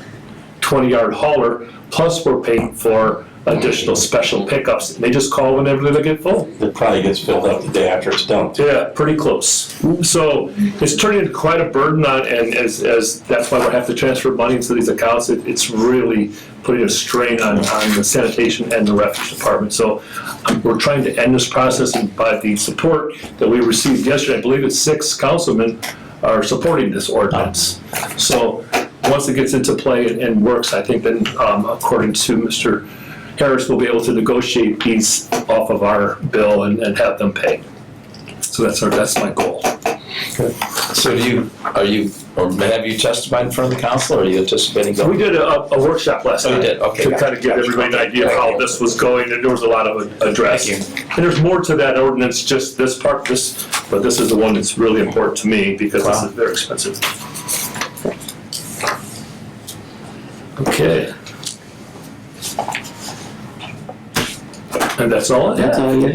20-yard hauler, plus we're paying for additional special pickups. And they just call whenever they get full. It probably gets filled up the day after it's dumped. Yeah, pretty close. So it's turning into quite a burden on, and as that's why we have to transfer money into these accounts. It's really putting a strain on the sanitation and the refuge department. So we're trying to end this process, and by the support that we received yesterday, I believe it's 6 councilmen are supporting this ordinance. So once it gets into play and works, I think then according to Mr. Harris, will be able to negotiate these off of our bill and have them pay. So that's my goal. Okay. So have you testified in front of the council, or are you anticipating going? We did a workship last night. You did? Okay. To kind of give everybody an idea of how this was going, and there was a lot of address. Thank you. And there's more to that ordinance, just this part, but this is the one that's really important to me because this is very expensive. Okay. And that's all I have. That's all you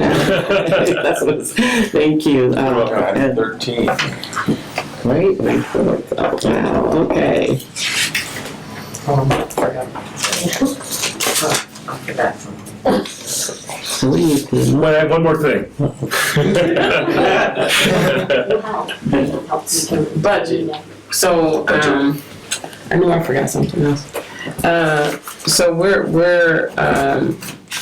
have. Thank you. 13. Great report. Wow, okay. Sweet. Wait, I have one more thing. Budget. So, I knew I forgot something else. So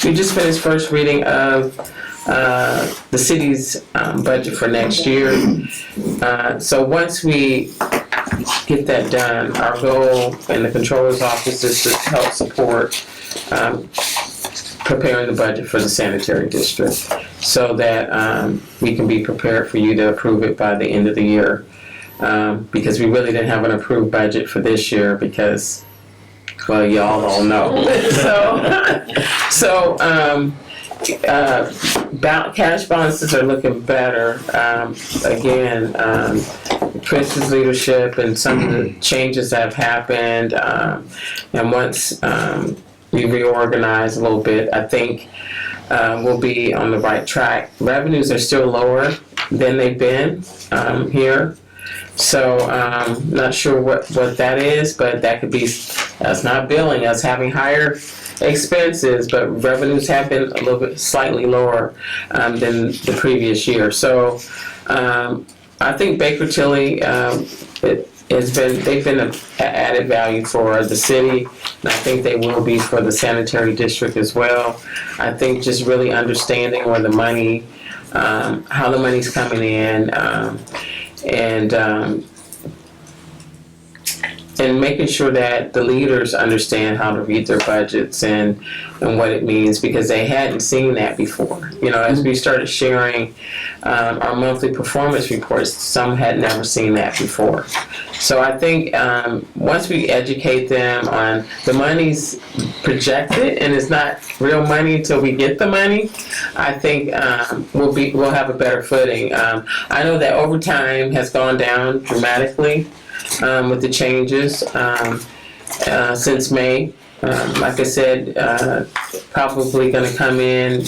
we just finished first reading of the city's budget for next year. So once we get that done, our goal in the controller's office is to help support preparing the budget for the sanitary district so that we can be prepared for you to approve it by the end of the year. Because we really didn't have an approved budget for this year because, well, y'all all know. So cash balances are looking better. Again, Chris's leadership and some of the changes that have happened, and once we reorganize a little bit, I think we'll be on the right track. Revenues are still lower than they've been here. So not sure what that is, but that could be, that's not billing, us having higher expenses, but revenues have been a little bit slightly lower than the previous year. So I think Baker Tilly, they've been an added value for the city, and I think they will be for the sanitary district as well. I think just really understanding where the money, how the money's coming in, and making sure that the leaders understand how to read their budgets and what it means, because they hadn't seen that before. You know, as we started sharing our monthly performance reports, some had never seen that before. So I think once we educate them on the money's projected and it's not real money until we get the money, I think we'll have a better footing. I know that overtime has gone down dramatically with the changes since May. Like I said, probably going to come in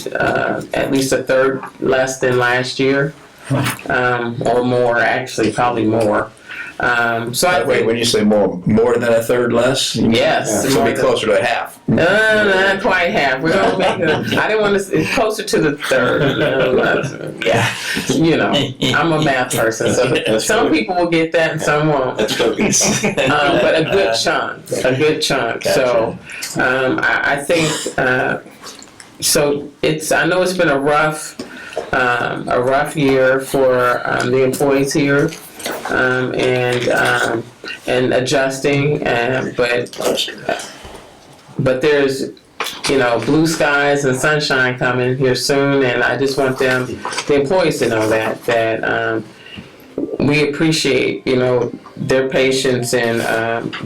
at least a third less than last year, or more, actually, probably more. So I Wait, think, when you say more than a third less? yes, So it'll be closer to a half. not quite half. We're gonna make it. I didn't want to. It's closer to the third. Yeah, you know, I'm a math person, so some people will get that and some won't. That's focus. But a good chunk. So I think so. I know it's been a rough year for the employees here. And adjusting, but there's, you know, blue skies and sunshine coming here soon, and I just want the employees to know that we appreciate, you know, their patience in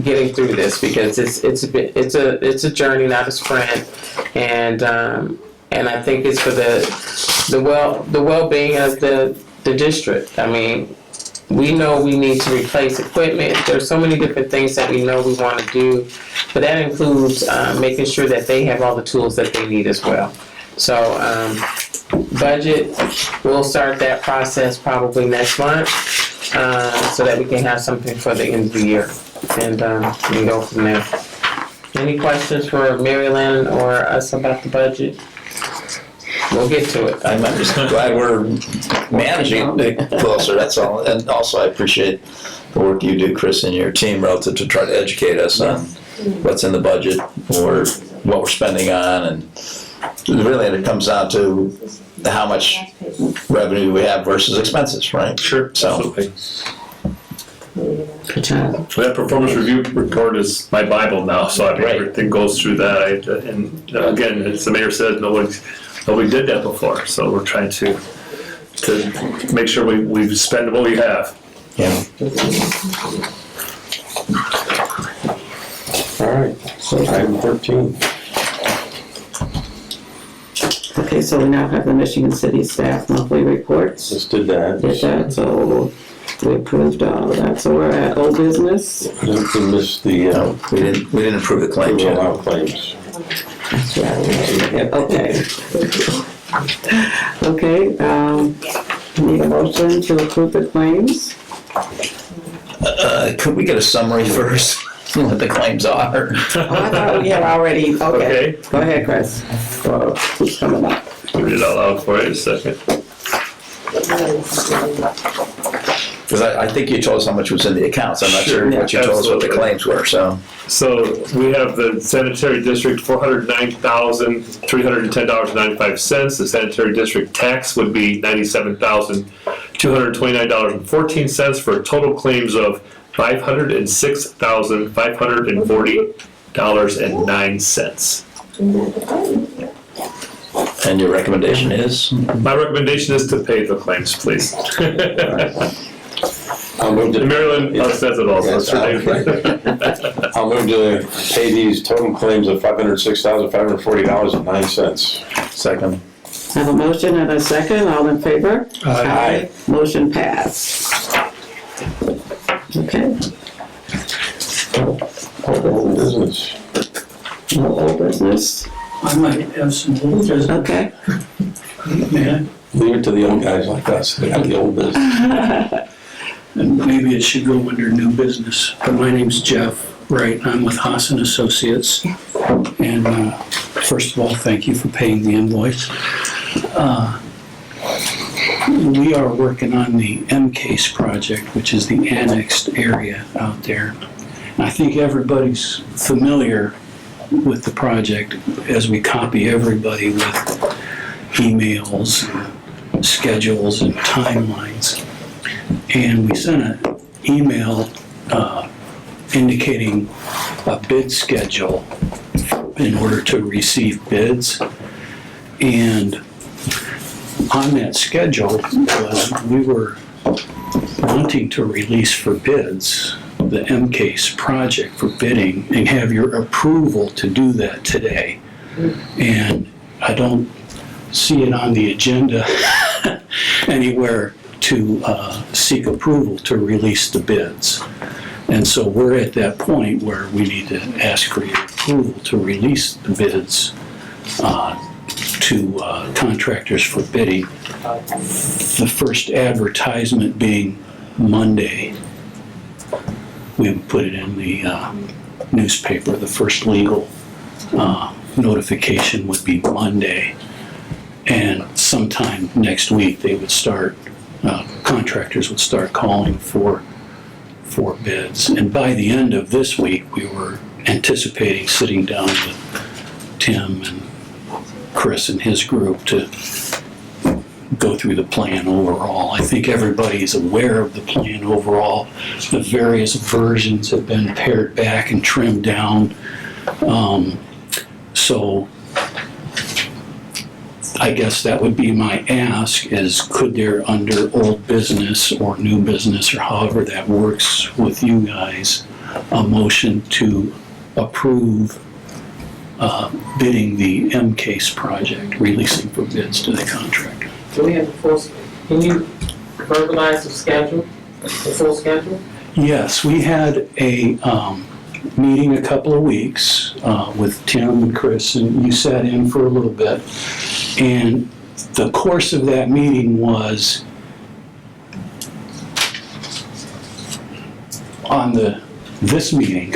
getting through this, because it's a journey, not a sprint, and I think it's for the well-being of the district. I mean, we know we need to replace equipment. There's so many different things that we know we want to do, but that includes making sure that they have all the tools that they need as well. So budget, we'll start that process probably next month, so that we can have something for the end of the year, and we go from there. Any questions for Mary Lynn or us about the budget? We'll get to it. I'm just glad we're managing it closer, that's all. And also I appreciate the work you do, Chris, and your team relative to try to educate us on what's in the budget or what we're spending on. And really it comes down to how much revenue we have versus expenses, right? Sure, So. absolutely. So that performance review report is my Bible now, so I mean, everything goes through that. And again, as the mayor said, nobody did that before, so we're trying to make sure we spend what we have. Yeah. All right, so item 13. Okay, so we now have the Michigan City staff monthly reports. Just did that. So we approved all of that. So we're at old business. We missed the, We didn't approve the claims yet. allow claims. That's right. Okay. Okay, need a motion to approve the claims? Could we get a summary first, what the claims are? Oh, I thought we had already, okay. Go ahead, Chris. Who's coming up? Read it out loud for you in a second. Because I think you told us how much was in the accounts. I'm not sure what you told us what the claims were, so. So we have the sanitary district, $409,310.95. The sanitary district tax would be $97,229.14 for total claims of $506,540.09. And your recommendation is? My recommendation is to pay the claims, please. I'll move to Maryland says it all. So it's her name. I'll move to pay these total claims of $506,540.09. Second. I have a motion and a second. All in favor? Aye. Motion passed. Okay. Old business. No old business. I might have some old business. Okay. Man, Leave it to the old guys like us, they have the old business. and maybe it should go under new business. But my name's Jeff Wright. I'm with Haas and Associates. And first of all, thank you for paying the invoice. we are working on the MCASE project, which is the annexed area out there. And I think everybody's familiar with the project as we copy everybody with emails, and schedules, and timelines. And we sent an email indicating a bid schedule in order to receive bids. And on that schedule was we were wanting to release for bids the MCASE project for bidding and have your approval to do that today. And I don't see it on the agenda anywhere to seek approval to release the bids. And so we're at that point where we need to ask for your approval to release the bids to contractors for bidding. The first advertisement being Monday. We put it in the newspaper. The first legal notification would be Monday. And sometime next week, they would start, contractors would start calling for bids. And by the end of this week, we were anticipating sitting down with Tim and Chris and his group to go through the plan overall. I think everybody's aware of the plan overall. The various versions have been pared back and trimmed down. So I guess that would be my ask is could there under old business or new business or however that works with you guys, a motion to approve bidding the MCASE project, releasing for bids to the contractor. Do we have the full, can you verbalize the schedule, the full schedule? Yes, we had a meeting a couple of weeks with Tim and Chris, and you sat in for a little bit. And the course of that meeting was on this meeting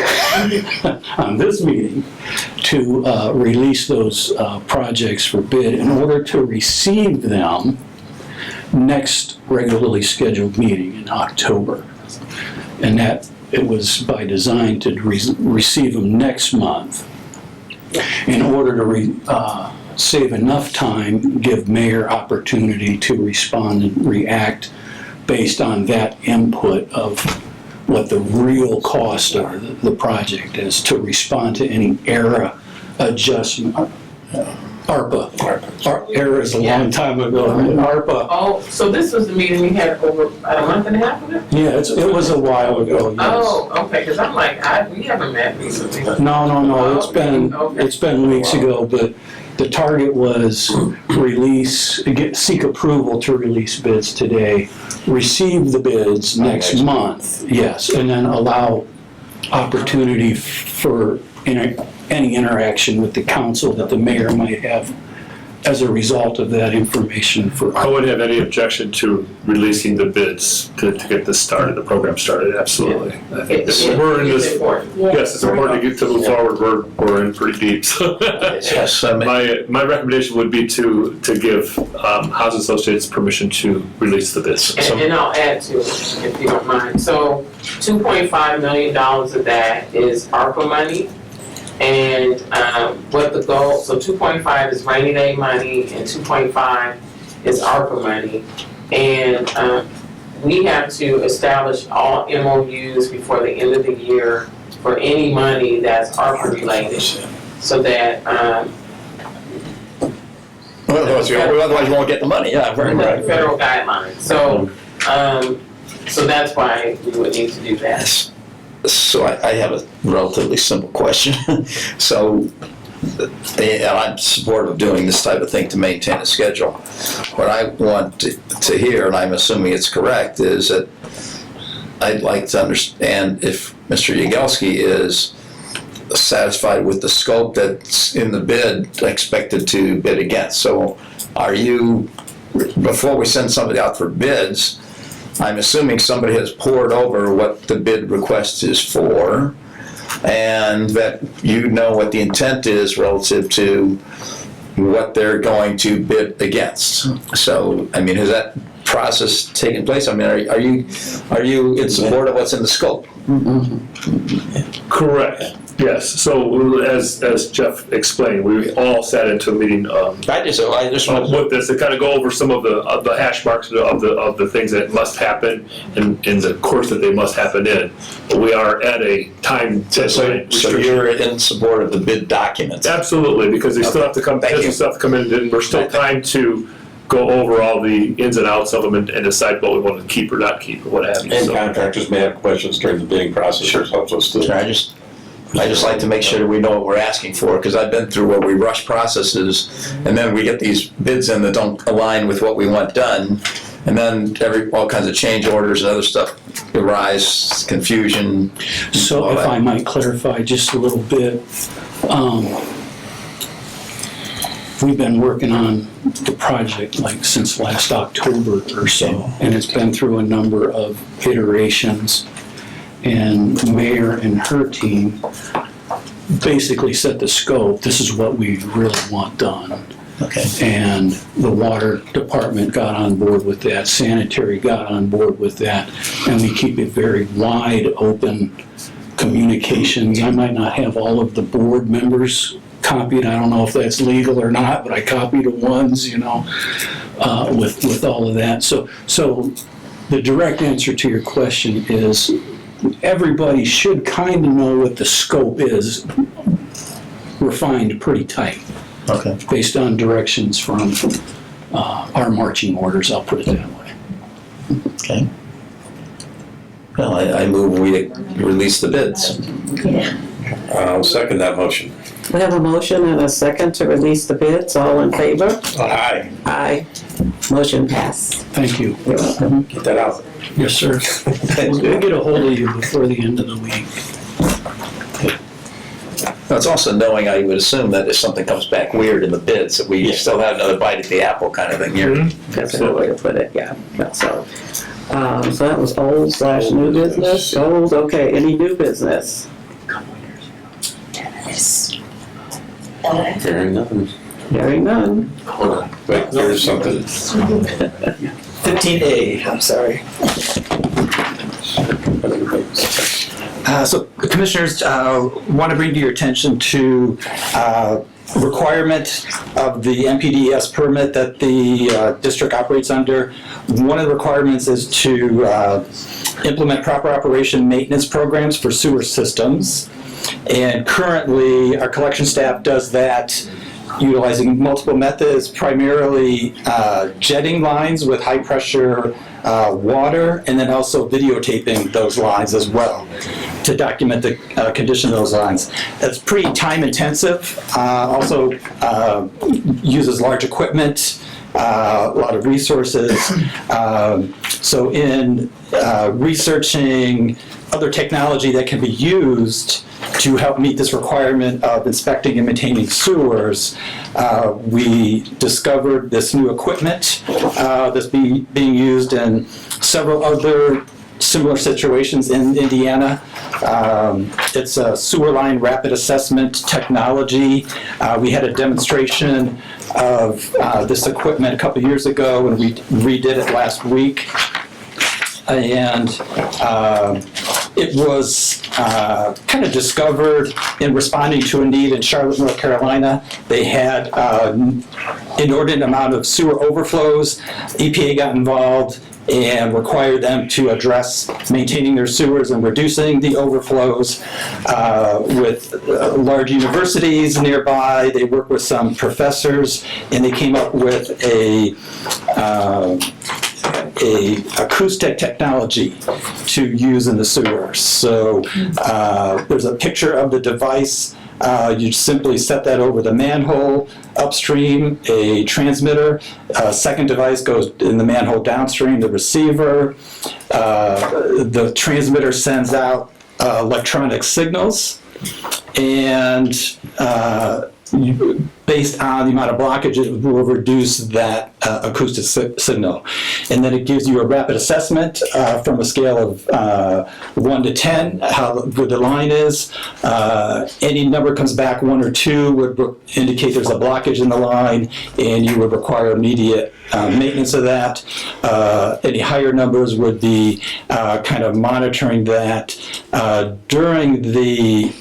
to release those projects for bid in order to receive them next regularly scheduled meeting in October. And that it was by design to receive them next month in order to save enough time, give mayor opportunity to respond and react based on that input of what the real cost of the project is, to respond to any error adjustment. ARPA. Error is a long time ago. ARPA. Oh, so this was the meeting we had over about a month and a half ago? Yeah, it was a while ago, yes. Oh, okay, because I'm like, we haven't met recently. No, it's been weeks ago, but the target was seek approval to release bids today, receive the bids next month, yes, and then allow opportunity for any interaction with the council that the mayor might have as a result of that information. I wouldn't have any objection to releasing the bids to get this started, the program started, absolutely. I think we're in this, yes, it's important to move forward, we're in pretty deep. So my recommendation would be to give Housing Associates permission to release the bids. And I'll add to it, if you don't mind. So $2.5 million of that is ARPA money. And what the goal, so 2.5 is rainy day money and 2.5 is ARPA money. And we have to establish all MOUs before the end of the year for any money that's ARPA related, so that otherwise you won't get the money, yeah. Right. Federal guidelines. So that's why we would need to do that. So I have a relatively simple question. So I'm supportive of doing this type of thing to maintain a schedule. What I want to hear, and I'm assuming it's correct, is that I'd like to understand if Mr. Yagelski is satisfied with the scope that's in the bid expected to bid against. So are you, before we send somebody out for bids, I'm assuming somebody has poured over what the bid request is for, and that you know what the intent is relative to what they're going to bid against. So, I mean, has that process taking place? I mean, are you in support of what's in the scope? Correct. Yes. So as Jeff explained, we all sat into a meeting I just want with this to kind of go over some of the hash marks of the things that must happen in the course that they must happen in. But we are at a time deadline. So you're in support of the bid documents? Absolutely, because they still have to come. Thank you. Still have to come in, and we're still trying to go over all the ins and outs of them and decide what we want to keep or not keep or what have you. And So, contractors may have questions during the bidding process. Sure. Helps us to. Sure, I just like to make sure that we know what we're asking for, because I've been through where we rush processes, and then we get these bids in that don't align with what we want done, and then all kinds of change orders and other stuff arise, confusion. So if I might clarify just a little bit, we've been working on the project like since last October or so, and it's been through a number of iterations. And the mayor and her team basically set the scope. This is what we really want done. Okay. And the water department got on board with that. Sanitary got on board with that. And we keep it very wide open communications. I might not have all of the board members copied. I don't know if that's legal or not, but I copied the ones, with all of that. So the direct answer to your question is everybody should kind of know what the scope is, refined pretty tight. Okay. Based on directions from our marching orders, I'll put it that way. Okay. Well, I move we release the bids. I'll second that motion. We have a motion and a second to release the bids. All in favor? Aye. Aye. Motion passed. Thank you. You're welcome. Get that out. Yes, sir. We'll get a hold of you before the end of the week. Now, it's also knowing, I would assume, that if something comes back weird in the bids, that we still have another bite at the apple kind of thing here. That's a good way to put it, yeah. So that was old/new business. Old, okay. Any new business? Hearing nothing. Hearing none. hold on. Wait, there's something. 15A, I'm sorry. So the commissioners want to bring to your attention to requirement of the MPDES permit that the district operates under. One of the requirements is to implement proper operation maintenance programs for sewer systems. And currently, our collection staff does that utilizing multiple methods, primarily jetting lines with high pressure water, and then also videotaping those lines as well to document the condition of those lines. That's pretty time intensive, also uses large equipment, a lot of resources. So in researching other technology that can be used to help meet this requirement of inspecting and maintaining sewers, we discovered this new equipment that's being used in several other similar situations in Indiana. It's a sewer line rapid assessment technology. We had a demonstration of this equipment a couple years ago, and we redid it last week. And it was kind of discovered in responding to a need in Charlotte, North Carolina. They had inordinate amount of sewer overflows. EPA got involved and required them to address maintaining their sewers and reducing the overflows with large universities nearby. They worked with some professors, and they came up with a acoustic technology to use in the sewers. So there's a picture of the device. You simply set that over the manhole upstream, a transmitter. A second device goes in the manhole downstream, the receiver. The transmitter sends out electronic signals, and based on the amount of blockage, it will reduce that acoustic signal. And then it gives you a rapid assessment from a scale of 1 to 10, how good the line is. Any number comes back 1 or 2 would indicate there's a blockage in the line, and you would require immediate maintenance of that. Any higher numbers would be kind of monitoring that. During the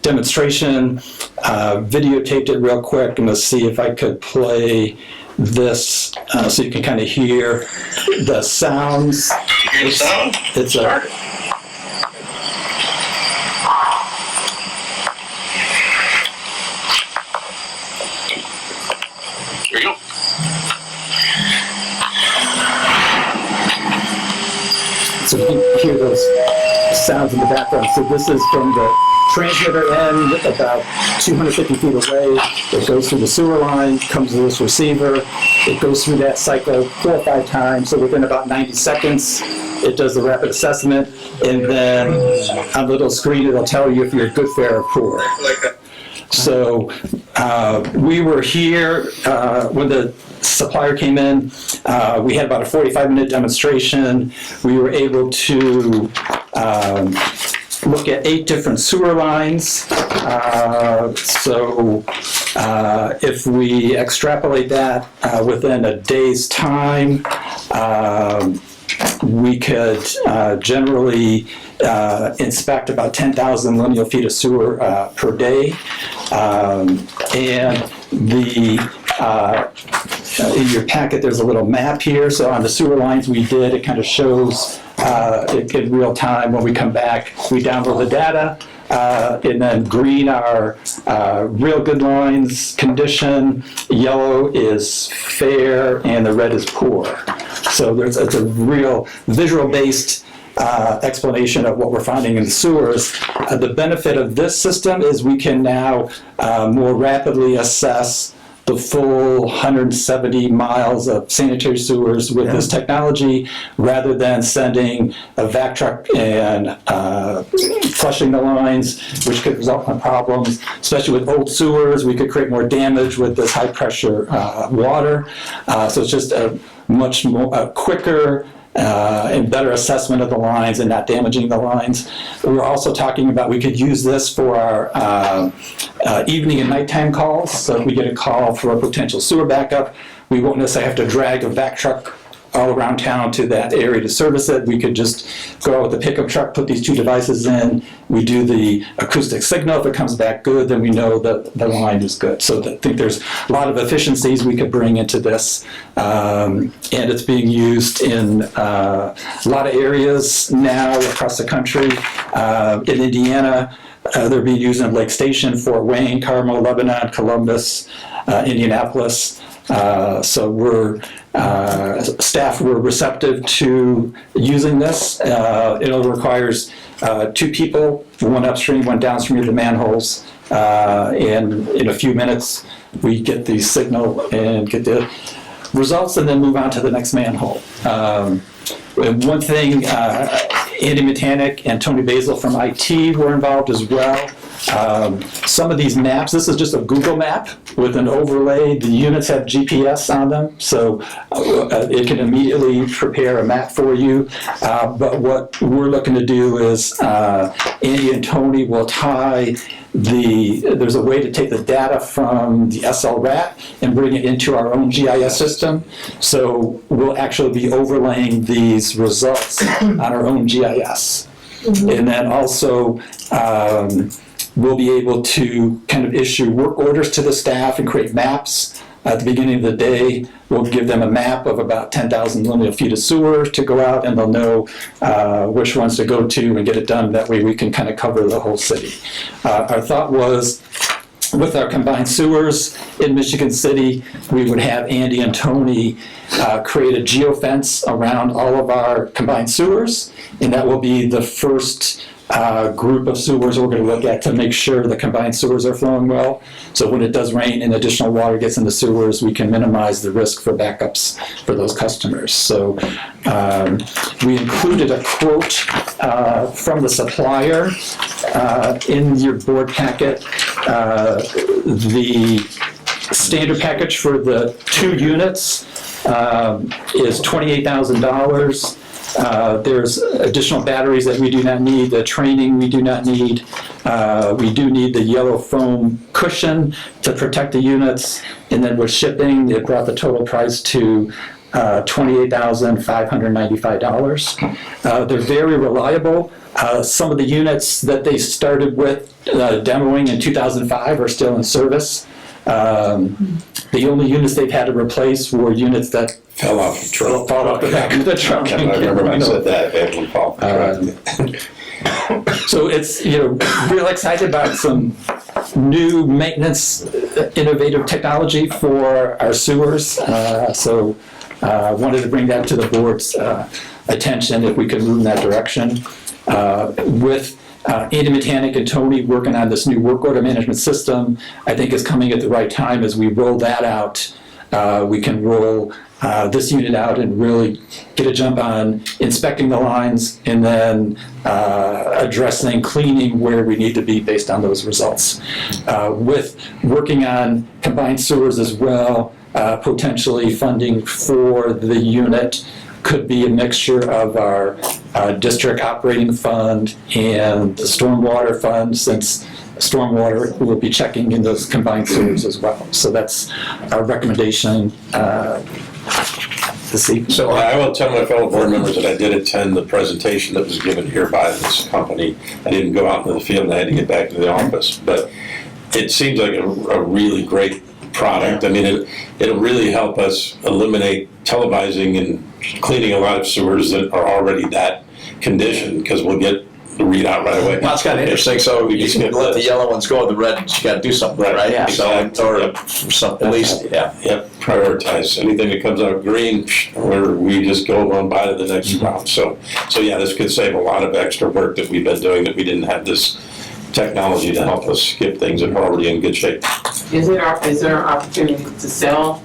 demonstration, videotaped it real quick. I'm going to see if I could play this so you can kind of hear the sounds. You hear the sound? It's a, Here you go. so you can hear those sounds in the background. So this is from the transmitter end, about 250 feet away. It goes through the sewer line, comes to this receiver. It goes through that cycle 4 or 5 times. So within about 90 seconds, it does the rapid assessment. And then on the little screen, it'll tell you if you're good, fair, or poor. So we were here when the supplier came in. We had about a 45-minute demonstration. We were able to look at 8 different sewer lines. So if we extrapolate that within a day's time, we could generally inspect about 10,000 lineal feet of sewer per day. And in your packet, there's a little map here. So on the sewer lines we did, it kind of shows in real time. When we come back, we download the data, and then green are real good lines, condition, yellow is fair, and the red is poor. So it's a real visual-based explanation of what we're finding in the sewers. The benefit of this system is we can now more rapidly assess the full 170 miles of sanitary sewers with this technology, rather than sending a vac truck and flushing the lines, which could result in problems. Especially with old sewers, we could create more damage with this high pressure water. So it's just a much more quicker and better assessment of the lines and not damaging the lines. We're also talking about we could use this for our evening and nighttime calls. So if we get a call for a potential sewer backup, we won't necessarily have to drag a vac truck all around town to that area to service it. We could just go out with the pickup truck, put these 2 devices in. We do the acoustic signal. If it comes back good, then we know that the line is good. So I think there's a lot of efficiencies we could bring into this. And it's being used in a lot of areas now across the country. In Indiana, they're being used in Lake Station, Fort Wayne, Carmel, Lebanon, Columbus, Indianapolis. So staff were receptive to using this. It requires 2 people, 1 upstream, 1 downstream of the manholes. And in a few minutes, we get the signal and get the results, and then move on to the next manhole. One thing, Andy Metanek and Tony Basil from IT were involved as well. Some of these maps, this is just a Google map with an overlay. The units have GPS on them, so it can immediately prepare a map for you. But what we're looking to do is Andy and Tony will tie there's a way to take the data from the SLRAT and bring it into our own GIS system. So we'll actually be overlaying these results on our own GIS. Mm-hmm. And then also, we'll be able to kind of issue work orders to the staff and create maps. At the beginning of the day, we'll give them a map of about 10,000 lineal feet of sewer to go out, and they'll know which ones to go to and get it done. That way we can kind of cover the whole city. Our thought was, with our combined sewers in Michigan City, we would have Andy and Tony create a geofence around all of our combined sewers, and that will be the first group of sewers we're going to look at to make sure the combined sewers are flowing well. So when it does rain and additional water gets into sewers, we can minimize the risk for backups for those customers. So we included a quote from the supplier in your board packet. The standard package for the 2 units is $28,000. There's additional batteries that we do not need, the training we do not need. We do need the yellow foam cushion to protect the units. And then with shipping, it brought the total price to $28,595. They're very reliable. Some of the units that they started with demoing in 2005 are still in service. The only units they've had to replace were units that Fell off the truck. fall off the back of the truck. I remember when I said that, it would fall off the truck. So it's, real excited about some new maintenance, innovative technology for our sewers. So wanted to bring that to the board's attention if we could move in that direction. With Andy Mechanic and Tony working on this new work order management system, I think is coming at the right time. As we roll that out, we can roll this unit out and really get a jump on inspecting the lines and then addressing, cleaning where we need to be based on those results. With working on combined sewers as well, potentially funding for the unit could be a mixture of our district operating fund and the stormwater fund, since stormwater will be checking in those combined sewers as well. So that's our recommendation this evening. So I will tell my fellow board members that I did attend the presentation that was given here by this company. I didn't go out into the field and I had to get back to the office, but it seems like a really great product. I mean, it'll really help us eliminate televising and cleaning a lot of sewers that are already that condition, because we'll get the readout right away. Well, it's kind of interesting, so you can let the yellow ones go, the red ones, you gotta do something, right? Yeah. So, or something, at least, yeah. Yep, prioritize. Anything that comes out green, we just go on by to the next round. So yeah, this could save a lot of extra work that we've been doing, that we didn't have this technology to help us get things that are already in good shape. Is there an opportunity to sell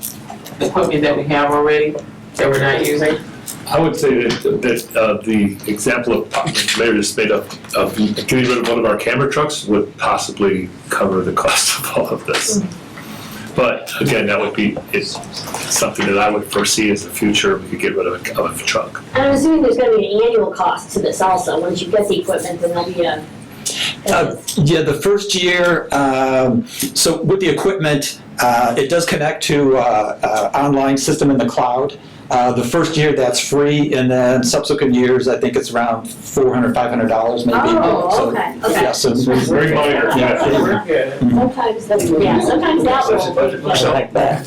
the equipment that we have already that we're not using? I would say that the example of the mayor just made up of getting rid of one of our camera trucks would possibly cover the cost of all of this. But again, that would be something that I would foresee as the future. We could get rid of a truck. And I'm assuming there's gonna be an annual cost to this also. Once you get the equipment, then there'll be a. Yeah, the first year, so with the equipment, it does connect to online system in the cloud. The first year, that's free, and then subsequent years, I think it's around $400, $500 maybe. Oh, okay. Yeah, so Very minor. Sometimes that will. So,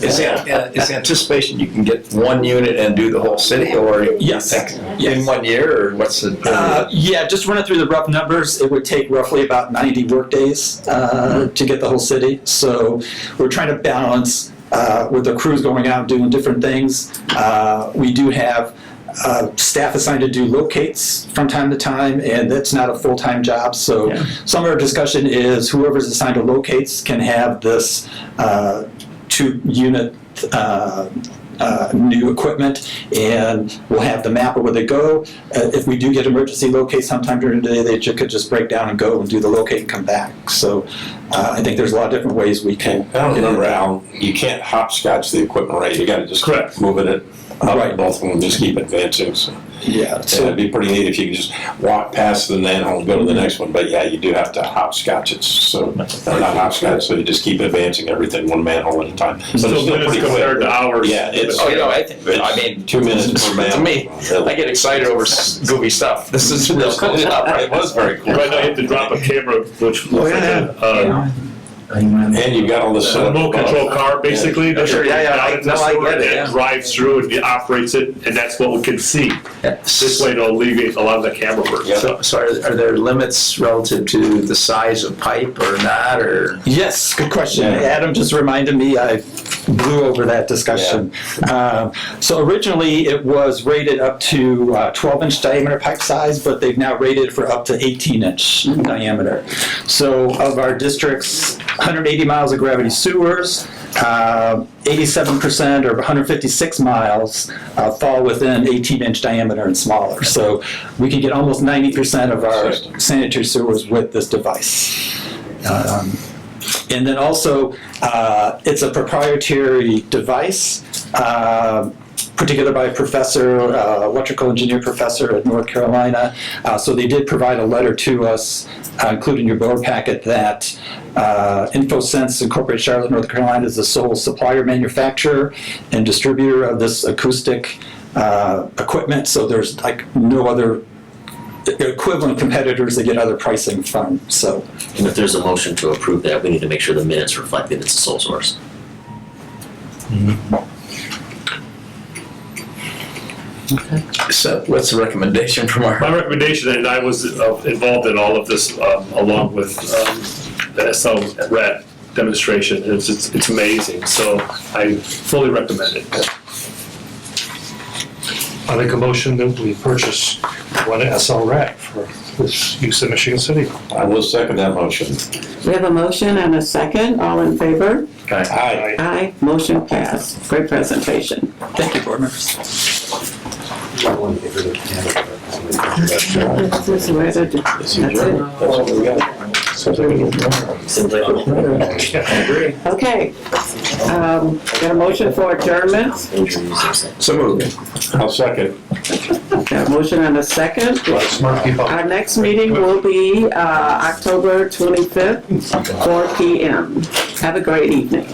is the anticipation you can get one unit and do the whole city, or Yes. in 1 year, or what's the? Yeah, just running through the rough numbers, it would take roughly about 90 workdays to get the whole city. So we're trying to balance with the crews going out and doing different things. We do have staff assigned to do locates from time to time, and that's not a full-time job. So some of our discussion is whoever's assigned to locates can have this 2-unit new equipment, and we'll have the map of where they go. If we do get emergency locates sometime during the day, they could just break down and go and do the locate and come back. So I think there's a lot of different ways we can. I don't remember, Al, you can't hopscotch the equipment, right? You gotta just keep moving it up, Right. both of them, just keep advancing. So Yeah. so it'd be pretty neat if you could just walk past the manhole and go to the next one. But yeah, you do have to hopscotch it. So, or not hopscotch, so you just keep advancing everything one manhole at a time. But it's Still still minutes pretty quick. compared to hours. Yeah, it's. I mean, 2 minutes per manhole. to me, I get excited over goofy stuff. This is real cool stuff, right? It was very cool. Right now, you have to drop a camera, which looks like a And you got all the remote control car, basically. that Sure, yeah, down in the I sewer, get it, and yeah. drives through and it operates it, and that's what we can see. This way, it'll alleviate a lot of the camera work. So are there limits relative to the size of pipe or not, or? Yes, good question. Adam just reminded me, I blew over that discussion. So originally, it was rated up to 12-inch diameter pipe size, but they've now rated for up to 18-inch diameter. So of our district's 180 miles of gravity sewers, 87% or 156 miles fall within 18-inch diameter and smaller. So we can get almost 90% of our sanitary sewers with this device. And then also, it's a proprietary device, particular by a professor, electrical engineer professor at North Carolina. So they did provide a letter to us, included in your board packet, that InfoSense Incorporated Charlotte, North Carolina is the sole supplier, manufacturer, and distributor of this acoustic equipment. So there's like no other equivalent competitors that get other pricing from. So, And if there's a motion to approve that, we need to make sure the minutes reflect that it's a sole source. So what's the recommendation from our? My recommendation, and I was involved in all of this along with the SL RAT demonstration, it's amazing, so I fully recommend it. I make a motion that we purchase one SL rack for this use in Michigan City. I will second that motion. We have a motion and a second. All in favor? Aye. Aye. Motion passed. Great presentation. thank you, board members. This is where the- That's it. That's what we got. Okay. Got a motion for adjournment? So moved. I'll second. Got a motion and a second. Smart people. Our next meeting will be October 25th, 4 p.m. Have a great evening.